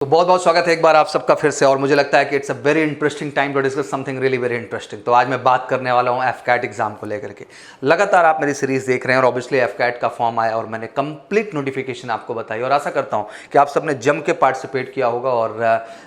तो बहुत बहुत स्वागत है एक बार आप सबका फिर से। और मुझे लगता है कि it's a very interesting time to discuss something really very interesting. तो आज मैं बात करने वाला हूँ एफकैट एग्जाम को लेकर के। लगातार आप मेरी सीरीज देख रहे हैं और ऑब्वियसली एफकैट का फॉर्म आया और मैंने कंप्लीट नोटिफिकेशन आपको बताई और आशा करता हूँ कि आप सबने जम के पार्टिसिपेट किया होगा और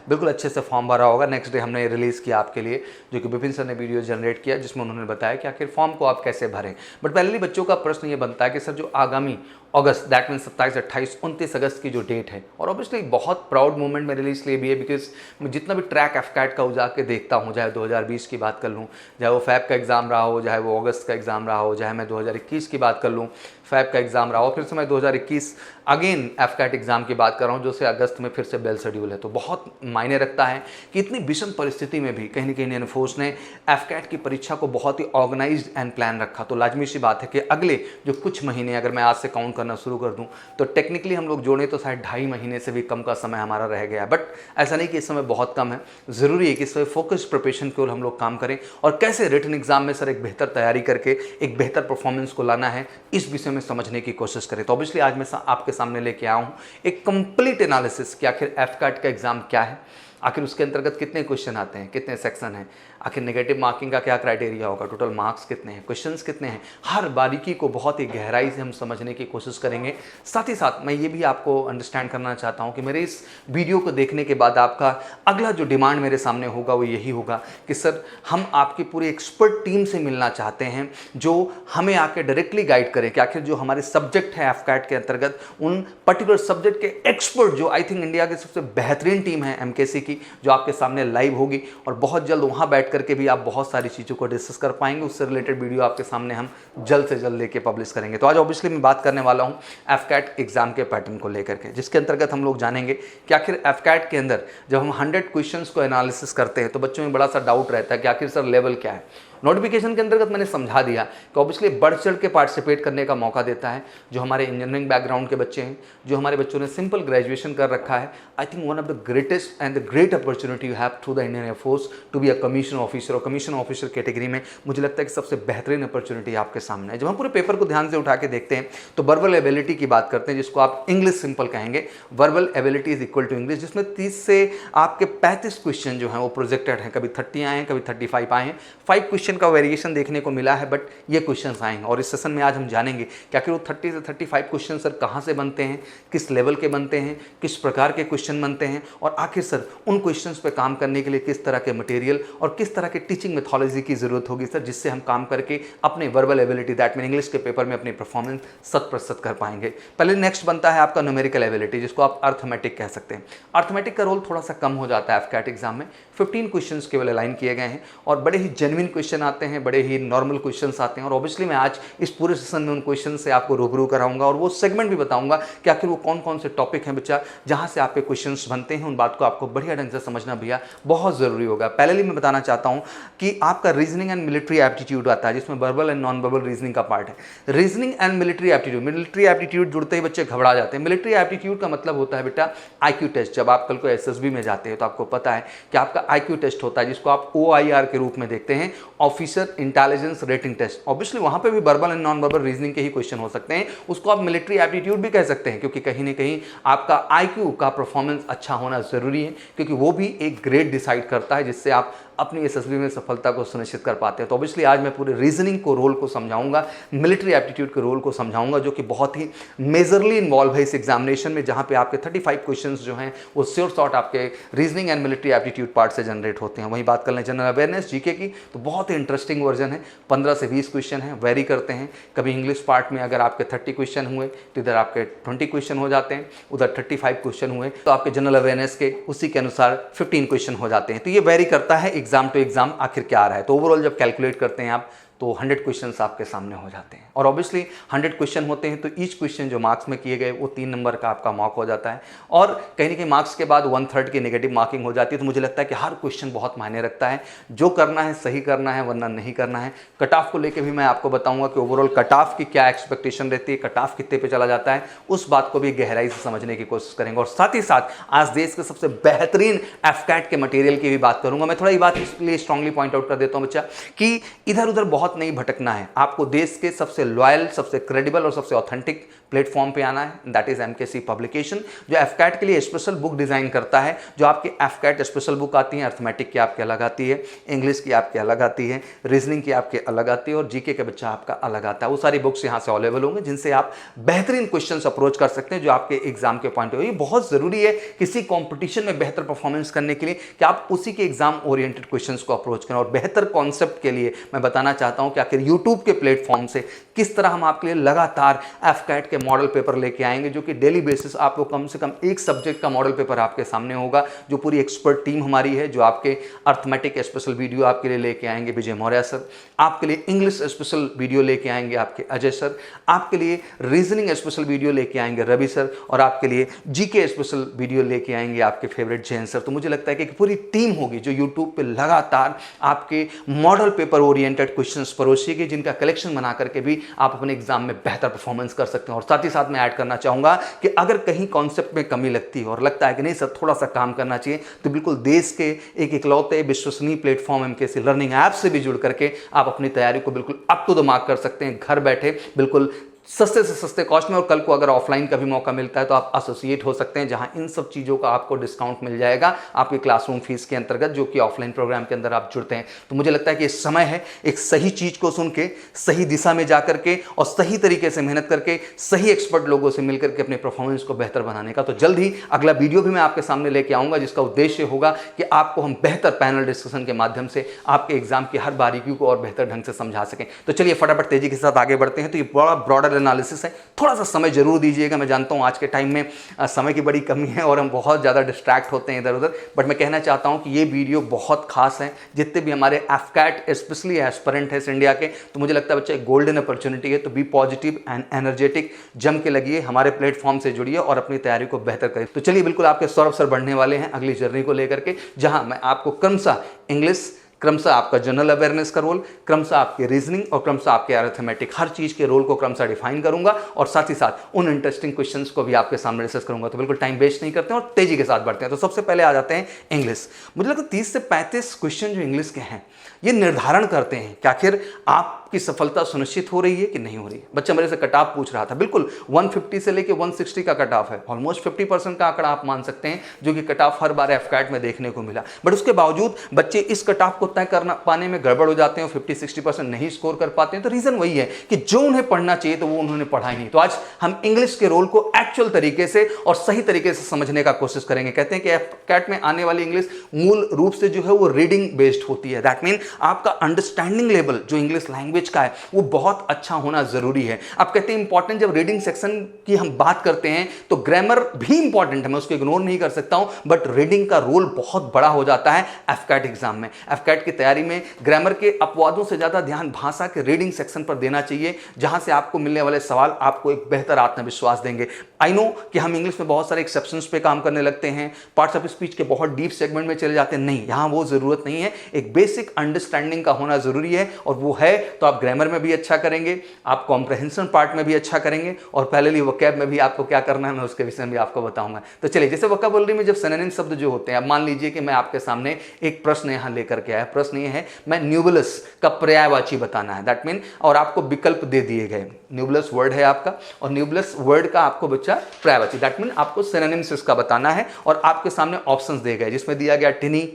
बिल्कुल अच्छे से फॉर्म भरा होगा। नेक्स्ट डे हमने रिलीज़ किया आपके लिए, जो कि विपिन सर ने वीडियो जनरेट किया जिसमें उन्होंने बताया कि आखिर फॉर्म को आप कैसे भरें। बट पहले बच्चों का प्रश्न ये बनता है कि सर जो आगामी अगस्त, दैट मीन 27, 28, 29 अगस्त की जो डेट है, और ऑब्वियसली बहुत प्राउड मोमेंट मेरे लिए इसलिए भी है बिकॉज मैं जितना भी ट्रैक एफकैट का उजा के देखता हूँ, चाहे 2020 की बात कर लूँ, चाहे वो फैब का एग्ज़ाम रहा हो, चाहे वो अगस्त का एग्ज़ाम रहा हो, चाहे मैं 2021 की बात कर लूँ फैब का एग्ज़ाम रहा हो, फिर से मैं 2021 अगेन एफकैट एग्ज़ाम की बात कर रहा हूँ जो से अगस्त में फिर से बेल शेड्यूल है। तो बहुत मायने रखता है कि इतनी विषम परिस्थिति में भी कहीं ना कहीं इंडियन फोर्स ने एफकैट की परीक्षा को बहुत ही ऑर्गेनाइज्ड एंड प्लान रखा। तो लाजमी सी बात है कि अगले जो कुछ महीने, अगर मैं आज से काउंट करना शुरू कर दूं तो टेक्निकली हम लोग जोड़ें तो शायद 2.5 महीने से भी कम का समय हमारा रह गया है। बट ऐसा नहीं कि इस समय बहुत कम है, ज़रूरी है कि इस समय फोकस प्रिपरेशन की ओर हम लोग काम करें और कैसे रिटन एग्जाम में सर एक बेहतर तैयारी करके एक बेहतर परफॉर्मेंस को लाना है, इस विषय में समझने की कोशिश करें। तो ऑब्वियसली आज मैं आपके सामने लेके आया हूँ एक कंप्लीट एनालिसिस कि आखिर एफकैट का एग्जाम क्या है, आखिर उसके अंतर्गत कितने क्वेश्चन आते हैं, कितने सेक्शन हैं, आखिर नेगेटिव मार्किंग का क्या क्राइटेरिया होगा, टोटल मार्क्स कितने हैं, क्वेश्चंस कितने हैं, हर बारीकी को बहुत ही गहराई से हम समझने की कोशिश करेंगे। साथ ही साथ मैं ये भी आपको अंडरस्टैंड करना चाहता हूँ कि मेरे इस वीडियो को देखने के बाद आपका अगला जो डिमांड मेरे सामने होगा वो यही होगा कि सर हम आपकी पूरी एक्सपर्ट टीम से मिलना चाहते हैं जो हमें आके डायरेक्टली गाइड करें कि आखिर जो हमारे सब्जेक्ट है एफकैट के अंतर्गत उन पर्टिकुलर सब्जेक्ट के एक्सपर्ट, जो आई थिंक इंडिया की सबसे बेहतरीन टीम है एमकेसी की, जो आपके सामने लाइव होगी और बहुत जल्द वहाँ बैठ करके भी आप बहुत सारी चीज़ों को डिस्कस कर पाएंगे। उससे रिलेटेड वीडियो आपके सामने हम जल्द से जल्द लेके पब्लिश करेंगे। तो आज ऑब्वियसली मैं बात करने वाला हूँ एफकैट एग्जाम के पैटर्न को लेकर के, जिसके अंतर्गत हम लोग जानेंगे कि आखिर एफकैट के अंदर जब हम 100 क्वेश्चंस को एनालिसिस करते हैं तो बच्चों में बड़ा सा डाउट रहता है कि आखिर सर लेवल क्या है। नोटिफिकेशन के अंतर्गत मैंने समझा दिया कि ऑब्वियसली बढ़ चढ़ के पार्टिसिपेट करने का मौका देता है जो हमारे इंजीनियरिंग बैकग्राउंड के बच्चे हैं, जो हमारे बच्चों ने सिंपल ग्रेजुएशन कर रखा है। I think one of the greatest and the great opportunity you have through the Indian Air Force to be a commission officer. और कमीशन ऑफिसर कैटेगरी में मुझे लगता है कि सबसे बेहतरीन अपॉर्चुनिटी आपके सामने है। जब हम पूरे पेपर को ध्यान से उठा के देखते हैं तो वर्बल एबिलिटी की बात करते हैं, जिसको आप इंग्लिश सिंपल कहेंगे, verbal ability is equal to English, जिसमें 30 से आपके 35 क्वेश्चन जो हैं वो प्रोजेक्टेड हैं। कभी 30 आए हैं, कभी 35 आए हैं। 5 क्वेश्चन का वेरिएशन देखने को मिला है, बट ये क्वेश्चंस आएंगे और इस सेशन में आज हम जानेंगे कि आखिर वो 30 से 35 क्वेश्चन सर कहाँ से बनते हैं, किस लेवल के बनते हैं, किस प्रकार के क्वेश्चन बनते हैं और आखिर सर उन क्वेश्चंस पे काम करने के लिए किस तरह के मटेरियल और किस तरह के टीचिंग मेथोडोलॉजी की जरूरत होगी सर, जिससे हम काम करके अपने verbal ability, that mean English के पेपर में अपनी परफॉर्मेंस 100% कर पाएंगे। पहले नेक्स्ट बनता है आपका न्यूमेरिकल एबिलिटी, जिसको आप अर्थमेटिक कह सकते हैं। अर्थमेटिक का रोल थोड़ा सा कम हो जाता है एफकैट एग्जाम में। 15 क्वेश्चंस केवल अलाइन किए गए हैं और बड़े ही जेन्युइन क्वेश्चन आते हैं, बड़े ही नॉर्मल क्वेश्चंस आते हैं। और ऑब्वियसली मैं आज इस पूरे सेशन में उन क्वेश्चन से आपको रूबरू कराऊंगा और वो सेगमेंट भी बताऊंगा कि आखिर वो कौन कौन से टॉपिक हैं बच्चा जहां से आपके क्वेश्चंस बनते हैं। उन बात को आपको बढ़िया ढंग से समझना भैया बहुत जरूरी होगा। पहले मैं बताना चाहता हूं कि आपका रीजनिंग एंड मिलिट्री एप्टीट्यूड आता है, जिसमें verbal and non verbal reasoning का पार्ट है। Reasoning and military aptitude, military aptitude जुड़ते ही बच्चे घबरा जाते हैं। मिलिट्री एप्टीट्यूड का मतलब होता है बेटा आईक्यू टेस्ट। जब आप कल को एसएसबी में जाते हैं तो आपको पता है कि आपका आईक्यू टेस्ट होता है, जिसको आप OIR के रूप में देखते हैं, officer intelligence rating test. Obviously वहां पे भी verbal and non verbal reasoning के ही क्वेश्चन हो सकते हैं। उसको आप मिलिट्री एप्टीट्यूड भी कह सकते हैं, क्योंकि कहीं ना कहीं आपका आईक्यू का परफॉर्मेंस अच्छा होना जरूरी है, क्योंकि वो भी एक ग्रेड डिसाइड करता है जिससे आप अपनी एसएसबी में सफलता को सुनिश्चित कर पाते हैं। तो ऑब्वियसली आज मैं पूरे रीजनिंग को रोल को समझाऊंगा, मिलिट्री एप्टीट्यूड के रोल को समझाऊंगा, जो कि बहुत ही मेजरली इन्वॉल्व है इस एग्जामिनेशन में, जहां पे आपके 35 क्वेश्चंस जो हैं वो श्योर शॉट आपके reasoning and military aptitude part से जनरेट होते हैं। वहीं बात कर लें जनरल अवेयरनेस जीके की, तो बहुत ही इंटरेस्टिंग वर्जन है। 15 से 20 क्वेश्चन है, वेरी करते हैं। कभी इंग्लिश पार्ट में अगर आपके 30 क्वेश्चन हुए तो इधर आपके 20 क्वेश्चन हो जाते हैं, उधर 35 क्वेश्चन हुए तो आपके जनरल अवेयरनेस के उसी के अनुसार 15 क्वेश्चन हो जाते हैं। तो ये वेरी करता है एग्जाम टू एग्जाम आखिर क्या आ रहा है। तो ओवरऑल जब कैलकुलेट करते हैं आप तो 100 क्वेश्चंस आपके सामने हो जाते हैं और ऑब्वियसली 100 क्वेश्चन होते हैं तो ईच क्वेश्चन जो मार्क्स में किए गए वो 3 नंबर का आपका मार्क हो जाता है और कहीं ना कहीं मार्क्स के बाद 1/3 की नेगेटिव मार्किंग हो जाती है। तो मुझे लगता है कि हर क्वेश्चन बहुत मायने रखता है, जो करना है सही करना है वरना नहीं करना है। कट ऑफ को लेकर भी मैं आपको बताऊंगा कि ओवरऑल कट ऑफ की क्या एक्सपेक्टेशन रहती है, कट ऑफ कितने पे चला जाता है, उस बात को भी गहराई से समझने की कोशिश करेंगे। और साथ ही साथ आज देश के सबसे बेहतरीन एफकैट के मटेरियल की भी बात करूंगा। मैं थोड़ा ये बात इसलिए स्ट्रांगली पॉइंट आउट कर देता हूं बच्चा कि इधर उधर बहुत नहीं भटकना है, आपको देश के सबसे लॉयल, सबसे क्रेडिबल और सबसे ऑथेंटिक प्लेटफॉर्म पे आना है, दैट इज एमकेसी पब्लिकेशन, जो एफकैट के लिए स्पेशल बुक डिजाइन करता है। जो आपकी एफकैट स्पेशल बुक आती है, अर्थमेटिक की आपके अलग आती है, इंग्लिश की आपके अलग आती है, रीजनिंग की आपके अलग आती है और जीके के बच्चा आपका अलग आता है। वो सारी बुक्स यहाँ से अवेलेबल होंगे जिनसे आप बेहतरीन क्वेश्चन अप्रोच कर सकते हैं जो आपके एग्जाम के पॉइंट ऑफ व्यू। ये बहुत जरूरी है किसी कॉम्पिटिशन में बेहतर परफॉर्मेंस करने के लिए कि आप उसी के एग्जाम ओरिएंटेड क्वेश्चंस को अप्रोच करें। और बेहतर कॉन्सेप्ट के लिए मैं बताना चाहता हूं कि आखिर यूट्यूब के प्लेटफॉर्म से किस तरह हम आपके लिए लगातार एफकैट के मॉडल पेपर लेके आएंगे, जो कि डेली बेसिस आपको कम से कम एक सब्जेक्ट का मॉडल पेपर आपके सामने होगा। जो पूरी एक्सपर्ट टीम हमारी है, जो आपके अर्थमेटिक स्पेशल वीडियो आपके लिए लेके आएंगे विजय मौर्य सर, आपके लिए इंग्लिश स्पेशल वीडियो लेके आएंगे आपके अजय सर, आपके लिए रीजनिंग स्पेशल वीडियो लेके आएंगे रवि सर, और आपके लिए जीके स्पेशल वीडियो लेके आएंगे आपके फेवरेट जैन सर। तो मुझे लगता है कि पूरी टीम होगी जो यूट्यूब पे लगातार आपके मॉडल पेपर ओरिएंटेड क्वेश्चंस परोसेगी, जिनका कलेक्शन बना करके भी आप अपने एग्जाम में बेहतर परफॉर्मेंस कर सकते हैं। और साथ ही साथ मैं ऐड करना चाहूंगा कि अगर कहीं कॉन्सेप्ट में कमी लगती है और लगता है कि नहीं सर थोड़ा सा काम करना चाहिए, तो बिल्कुल देश के एक इकलौते विश्वसनीय प्लेटफॉर्म एमकेसी लर्निंग ऐप से भी जुड़ करके आप अपनी तैयारी को बिल्कुल अप टू द मार्क कर सकते हैं, घर बैठे बिल्कुल सस्ते से सस्ते कॉस्ट में। और कल को अगर ऑफलाइन का भी मौका मिलता है तो आप एसोसिएट हो सकते हैं, जहां इन सब चीज़ों का आपको डिस्काउंट मिल जाएगा आपकी क्लासरूम फीस के अंतर्गत, जो कि ऑफलाइन प्रोग्राम के अंदर आप जुड़ते हैं। तो मुझे लगता है कि इस समय है एक सही चीज़ को सुन के सही दिशा में जा करके और सही तरीके से मेहनत करके सही एक्सपर्ट लोगों से मिलकर के अपने परफॉर्मेंस को बेहतर बनाने का। तो जल्द ही अगला वीडियो भी मैं आपके सामने लेके आऊँगा, जिसका उद्देश्य होगा कि आपको हम बेहतर पैनल डिस्कशन के माध्यम से आपके एग्जाम की हर बारीकियों को और बेहतर ढंग से समझा सकें। तो चलिए फटाफट तेजी के साथ आगे बढ़ते हैं। तो ये बड़ा ब्रॉडर एनालिसिस है, थोड़ा सा समय जरूर दीजिएगा। मैं जानता हूं आज के टाइम में समय की बड़ी कमी है और हम बहुत ज़्यादा डिस्ट्रैक्ट होते हैं इधर उधर, बट मैं कहना चाहता हूं कि ये वीडियो बहुत खास है। जितने भी हमारे एफकैट स्पेशली एस्पिरेंट है इस इंडिया के, तो मुझे लगता है बच्चा एक गोल्डन अपॉर्चुनिटी है। तो बी पॉजिटिव एंड एनर्जेटिक, जम के लगिए, हमारे प्लेटफॉर्म से जुड़िए और अपनी तैयारी को बेहतर करिए। तो चलिए बिल्कुल आपके सौरभ सर बढ़ने वाले हैं अगली जर्नी को लेकर के, जहां मैं आपको क्रमशः इंग्लिश, क्रमशः आपका जनरल अवेयरनेस का रोल, क्रमशः आपके रीजनिंग और क्रमशः आपके अरिथमेटिक, हर चीज़ के रोल को क्रमशः डिफाइन करूंगा और साथ ही साथ उन इंटरेस्टिंग क्वेश्चंस को भी आपके सामने डिस्कस करूंगा। तो बिल्कुल टाइम वेस्ट नहीं करते हैं और तेजी के साथ बढ़ते हैं। तो सबसे पहले आ जाते हैं इंग्लिश। मुझे लगता है 30 से 35 क्वेश्चन जो इंग्लिश के हैं ये निर्धारण करते हैं कि आखिर आपकी सफलता सुनिश्चित हो रही है कि नहीं हो रही है। बच्चा मेरे से कट ऑफ पूछ रहा था, बिल्कुल 150 से लेके 160 का कट ऑफ है, ऑलमोस्ट 50% का आंकड़ा आप मान सकते हैं, जो कि cut of her bar AFCAT में देखने को मिला। बट उसके बावजूद बच्चे इस कट ऑफ को तय करना पाने में गड़बड़ हो जाते हैं और 50-60% नहीं स्कोर कर पाते हैं। तो रीजन वही है कि जो उन्हें पढ़ना चाहिए तो वो उन्होंने पढ़ा ही नहीं। तो आज हम इंग्लिश के रोल को एक्चुअल तरीके से और सही तरीके से समझने का कोशिश करेंगे। कहते हैं कि एफकैट में आने वाली इंग्लिश मूल रूप से जो है वो रीडिंग बेस्ड होती है। दैट मीन आपका अंडरस्टैंडिंग लेवल जो इंग्लिश लैंग्वेज का है वो बहुत अच्छा होना जरूरी है। अब कहते हैं इंपॉर्टेंट, जब रीडिंग सेक्शन की हम बात करते हैं तो ग्रामर भी इंपॉर्टेंट है, मैं उसको इग्नोर नहीं कर सकता हूं, बट रीडिंग का रोल बहुत बड़ा हो जाता है एफकैट एग्जाम में। एफकैट की तैयारी में ग्रामर के अपवादों से ज्यादा ध्यान भाषा के रीडिंग सेक्शन पर देना चाहिए, जहां से आपको मिलने वाले सवाल आपको एक बेहतर आत्मविश्वास देंगे। आई नो कि हम इंग्लिश में बहुत सारे एक्सेप्शंस पे काम करने लगते हैं, पार्ट्स ऑफ स्पीच के बहुत डीप सेगमेंट में चले जाते हैं, नहीं, यहां वो जरूरत नहीं है। एक बेसिक अंडरस्टैंडिंग का होना जरूरी है और वो है तो आप ग्रामर में भी अच्छा करेंगे, आप कॉम्प्रहेंशन पार्ट में भी अच्छा करेंगे और पहले वोकैब में भी आपको क्या करना है मैं उसके विषय में भी आपको बताऊंगा। तो चलिए, जैसे वोकैबुलरी में जब सिनोनिम शब्द जो होते हैं, अब मान लीजिए कि मैं आपके सामने एक प्रश्न यहां लेकर के आया। प्रश्न ये है, मैं न्यूबुलस का पर्यायवाची बताना है, दैट मीन, और आपको विकल्प दे दिए गए। न्यूबुलस वर्ड है आपका और न्यूबुलस वर्ड का आपको बच्चा पर्यायवाची, दैट मीन आपको सिनोनिम्स इसका बताना है और आपके सामने ऑप्शंस दिए गए जिसमें दिया गया टिनी,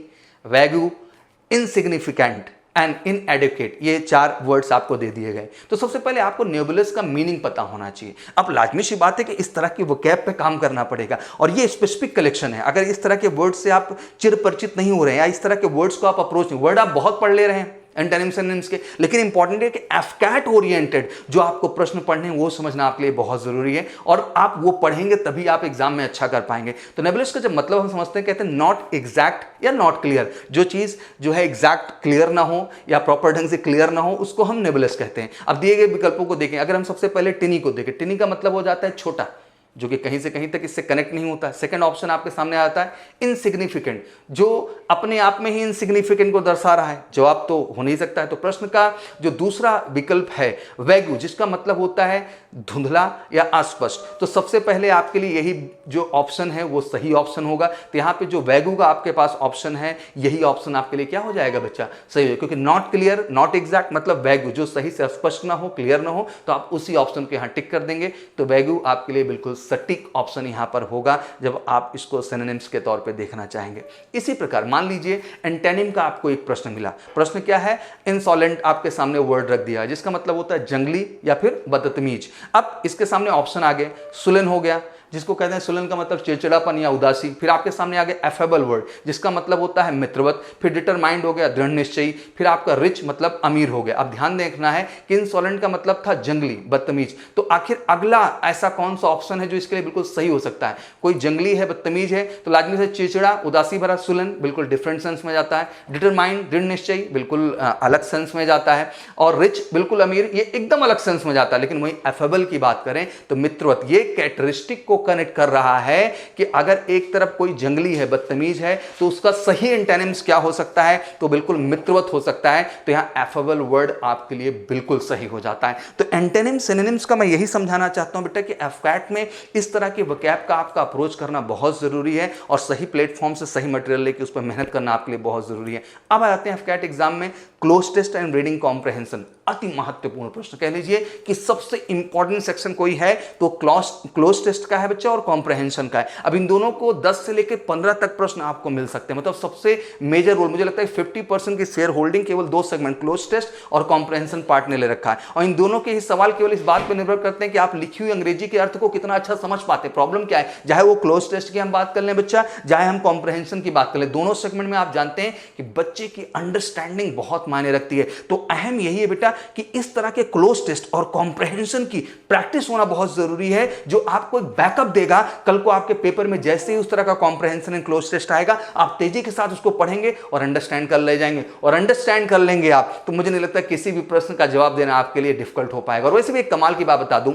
वैगू, इनसिग्निफिकेंट एंड इनएडिक्वेट, ये 4 वर्ड्स आपको दे दिए गए। तो सबसे पहले आपको नेबुलस का मीनिंग पता होना चाहिए। अब लाजमी सी बात है कि इस तरह की वोकैब पे काम करना पड़ेगा और ये स्पेसिफिक कलेक्शन है। अगर इस तरह के वर्ड से आप चिर परिचित नहीं हो रहे हैं या इस तरह के वर्ड्स को आप अप्रोच नहीं, वर्ड आप बहुत पढ़ ले रहे हैं एंटोनिम्स सिनोनिम्स के, लेकिन इंपॉर्टेंट है कि एफकैट ओरिएंटेड जो आपको प्रश्न पढ़ने हैं वो समझना आपके लिए बहुत जरूरी है और आप वो पढ़ेंगे तभी आप एग्जाम में अच्छा कर पाएंगे। तो नेबुलस का जब मतलब हम समझते हैं, कहते हैं नॉट एग्जैक्ट या नॉट क्लियर, जो चीज जो है एग्जैक्ट क्लियर ना हो या प्रॉपर ढंग से क्लियर ना हो उसको हम नेबुलस कहते हैं। अब दिए गए विकल्पों को देखें, अगर हम सबसे पहले टिनी को देखें, टिनी का मतलब हो जाता है छोटा, जो कि कहीं से कहीं तक इससे कनेक्ट नहीं होता है। सेकंड ऑप्शन आपके सामने आता है इनसिग्निफिकेंट, जो अपने आप में ही इनसिग्निफिकेंट को दर्शा रहा है। जवाब तो हो नहीं सकता है। तो प्रश्न का जो दूसरा विकल्प है वैगु, जिसका मतलब होता है धुंधला या अस्पष्ट, तो सबसे पहले आपके लिए यही जो ऑप्शन है वो सही ऑप्शन होगा। तो यहाँ पे जो वैगु का आपके पास ऑप्शन है, यही ऑप्शन आपके लिए क्या हो जाएगा बच्चा, सही हो, क्योंकि नॉट क्लियर नॉट एग्जैक्ट मतलब वैगु, जो सही से स्पष्ट ना हो, क्लियर ना हो, तो आप उसी ऑप्शन के यहाँ टिक कर देंगे। तो वैगु आपके लिए बिल्कुल सटीक ऑप्शन यहाँ पर होगा जब आप इसको सिनोनिम्स के तौर पे देखना चाहेंगे। इसी प्रकार मान लीजिए एंटेनिम का आपको एक प्रश्न मिला। प्रश्न क्या है, इंसॉलेंट आपके सामने वर्ड रख दिया है, जिसका मतलब होता है जंगली या फिर बदतमीज। अब इसके सामने ऑप्शन आ गए, सुलन हो गया, जिसको कहते हैं सुलन का मतलब चिड़चिड़ापन या उदासी। फिर आपके सामने आ गया एफेबल वर्ड, जिसका मतलब होता है मित्रवत। फिर डिटरमाइंड हो गया, दृढ़ निश्चयी। फिर आपका रिच मतलब अमीर हो गया। अब ध्यान देखना है कि इंसॉलेंट का मतलब था जंगली बदतमीज, तो आखिर अगला ऐसा कौन सा ऑप्शन है जो इसके लिए बिल्कुल सही हो सकता है। कोई जंगली है, बदतमीज है, तो लाजमी से चिड़चिड़ा उदासी भरा सुलन बिल्कुल डिफरेंट सेंस में जाता है। डिटरमाइंड दृढ़ निश्चयी बिल्कुल अलग सेंस में जाता है, और रिच बिल्कुल अमीर ये एकदम अलग सेंस में जाता है। लेकिन वही एफेबल की बात करें तो मित्रवत, ये कैरेक्टरिस्टिक को कनेक्ट कर रहा है कि अगर एक तरफ कोई जंगली है, बदतमीज है, तो उसका सही एंटेनिम्स क्या हो सकता है, तो बिल्कुल मित्रवत हो सकता है। तो यहां एफेबल वर्ड आपके लिए बिल्कुल सही हो जाता है। तो एंटेनिम सिनोनिम्स का मैं यही समझाना चाहता हूं बेटा कि एफकैट में इस तरह के वोकैब का आपका अप्रोच करना बहुत जरूरी है, और सही प्लेटफॉर्म से सही मटेरियल लेके उस पर मेहनत करना आपके लिए बहुत जरूरी है। अब आते हैं एफकैट एग्जाम में cloze test and reading comprehension. अति महत्वपूर्ण प्रश्न, कह लीजिए कि सबसे इंपॉर्टेंट सेक्शन कोई है तो क्लोज टेस्ट का है बच्चा, और कॉम्प्रहेंशन का है। अब इन दोनों को 10 से लेकर 15 तक प्रश्न आपको मिल सकते हैं। मतलब सबसे मेजर रोल, मुझे लगता है 50% की शेयर होल्डिंग केवल दो सेगमेंट क्लोज टेस्ट और कॉम्प्रहेंशन पार्ट ने ले रखा है। और इन दोनों के ही सवाल केवल इस बात पर निर्भर करते हैं कि आप लिखी हुई अंग्रेजी के अर्थ को कितना अच्छा समझ पाते हैं। प्रॉब्लम क्या है, चाहे वो क्लोज टेस्ट की हम बात कर लें बच्चा, चाहे हम कॉम्प्रहेंशन की बात कर लें, दोनों सेगमेंट में आप जानते हैं कि बच्चे की अंडरस्टैंडिंग बहुत मायने रखती है। तो अहम यही है बेटा कि इस तरह के क्लोज टेस्ट और कॉम्प्रहेंशन की प्रैक्टिस होना बहुत जरूरी है, जो आपको एक बैकअप देगा। कल को आपके पेपर में जैसे ही उस तरह का कॉम्प्रहेंशन एंड क्लोज टेस्ट आएगा, आप तेजी के साथ उसको पढ़ेंगे और अंडरस्टैंड कर ले जाएंगे। और अंडरस्टैंड कर लेंगे आप, तो मुझे नहीं लगता किसी भी प्रश्न का जवाब देना आपके लिए डिफिकल्ट हो पाएगा। और वैसे भी एक कमाल की बात बता दूं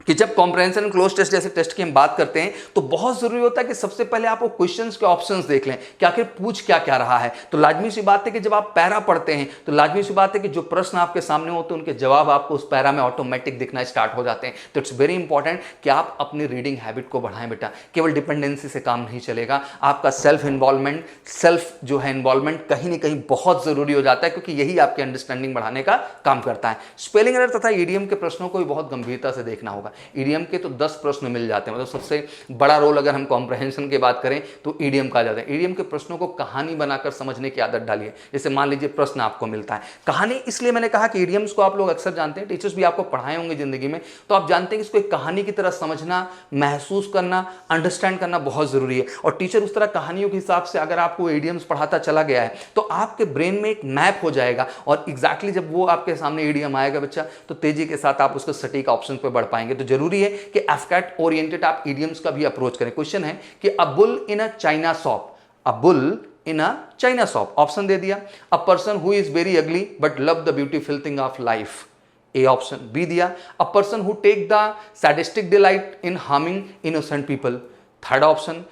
कि जब कॉम्प्रहेंशन एंड क्लोज टेस्ट जैसे टेस्ट की हम बात करते हैं, तो बहुत जरूरी होता है कि सबसे पहले आप वो क्वेश्चंस के ऑप्शंस देख लें कि आखिर पूछ क्या क्या रहा है। तो लाजमी सी बात है कि जब आप पैरा पढ़ते हैं तो लाजमी सी बात है कि जो प्रश्न आपके सामने होते हैं उनके जवाब आपको उस पैरा में ऑटोमेटिक दिखना स्टार्ट हो जाते हैं। तो इट्स वेरी इंपॉर्टेंट कि आप अपनी रीडिंग हैबिट को बढ़ाएं बेटा। केवल डिपेंडेंसी से काम नहीं चलेगा, आपका सेल्फ इन्वॉल्वमेंट, सेल्फ जो है इन्वॉल्वमेंट कहीं ना कहीं बहुत जरूरी हो जाता है, क्योंकि यही आपकी अंडरस्टैंडिंग बढ़ाने का काम करता है। स्पेलिंग एरर तथा ईडीएम के प्रश्नों को भी बहुत गंभीरता से देखना होगा। ईडीएम के तो 10 प्रश्न मिल जाते हैं, मतलब सबसे बड़ा रोल अगर हम कॉम्प्रहेंशन की बात करें तो ईडीएम का जाता है। ईडीएम के प्रश्नों को कहानी बनाकर समझने की आदत डालिए। जैसे मान लीजिए प्रश्न आपको मिलता है कहानी, इसलिए मैंने कहा कि ईडीएम्स को आप लोग अक्सर जानते हैं, टीचर्स भी आपको पढ़ाए होंगे जिंदगी में, तो आप जानते हैं कि इसको एक कहानी की तरह समझना, महसूस करना, अंडरस्टैंड करना बहुत जरूरी है। और टीचर उस तरह कहानियों के हिसाब से अगर आपको ईडीएम्स पढ़ाता चला गया है तो आपके ब्रेन में एक मैप हो जाएगा, और एग्जैक्टली जब वो आपके सामने ईडीएम आएगा बच्चा, तो तेजी के साथ आप उसको सटीक ऑप्शन पर बढ़ पाएंगे। तो जरूरी है कि एफकैट ओरिएंटेड आप इडियम्स का भी अप्रोच करें। क्वेश्चन है कि a bull in a china shop, a bull in a china shop, option दे दिया। A person who is very ugly but love the beautiful thing of life, A option. B दिया a person who take the sadistic delight in harming innocent people, third option.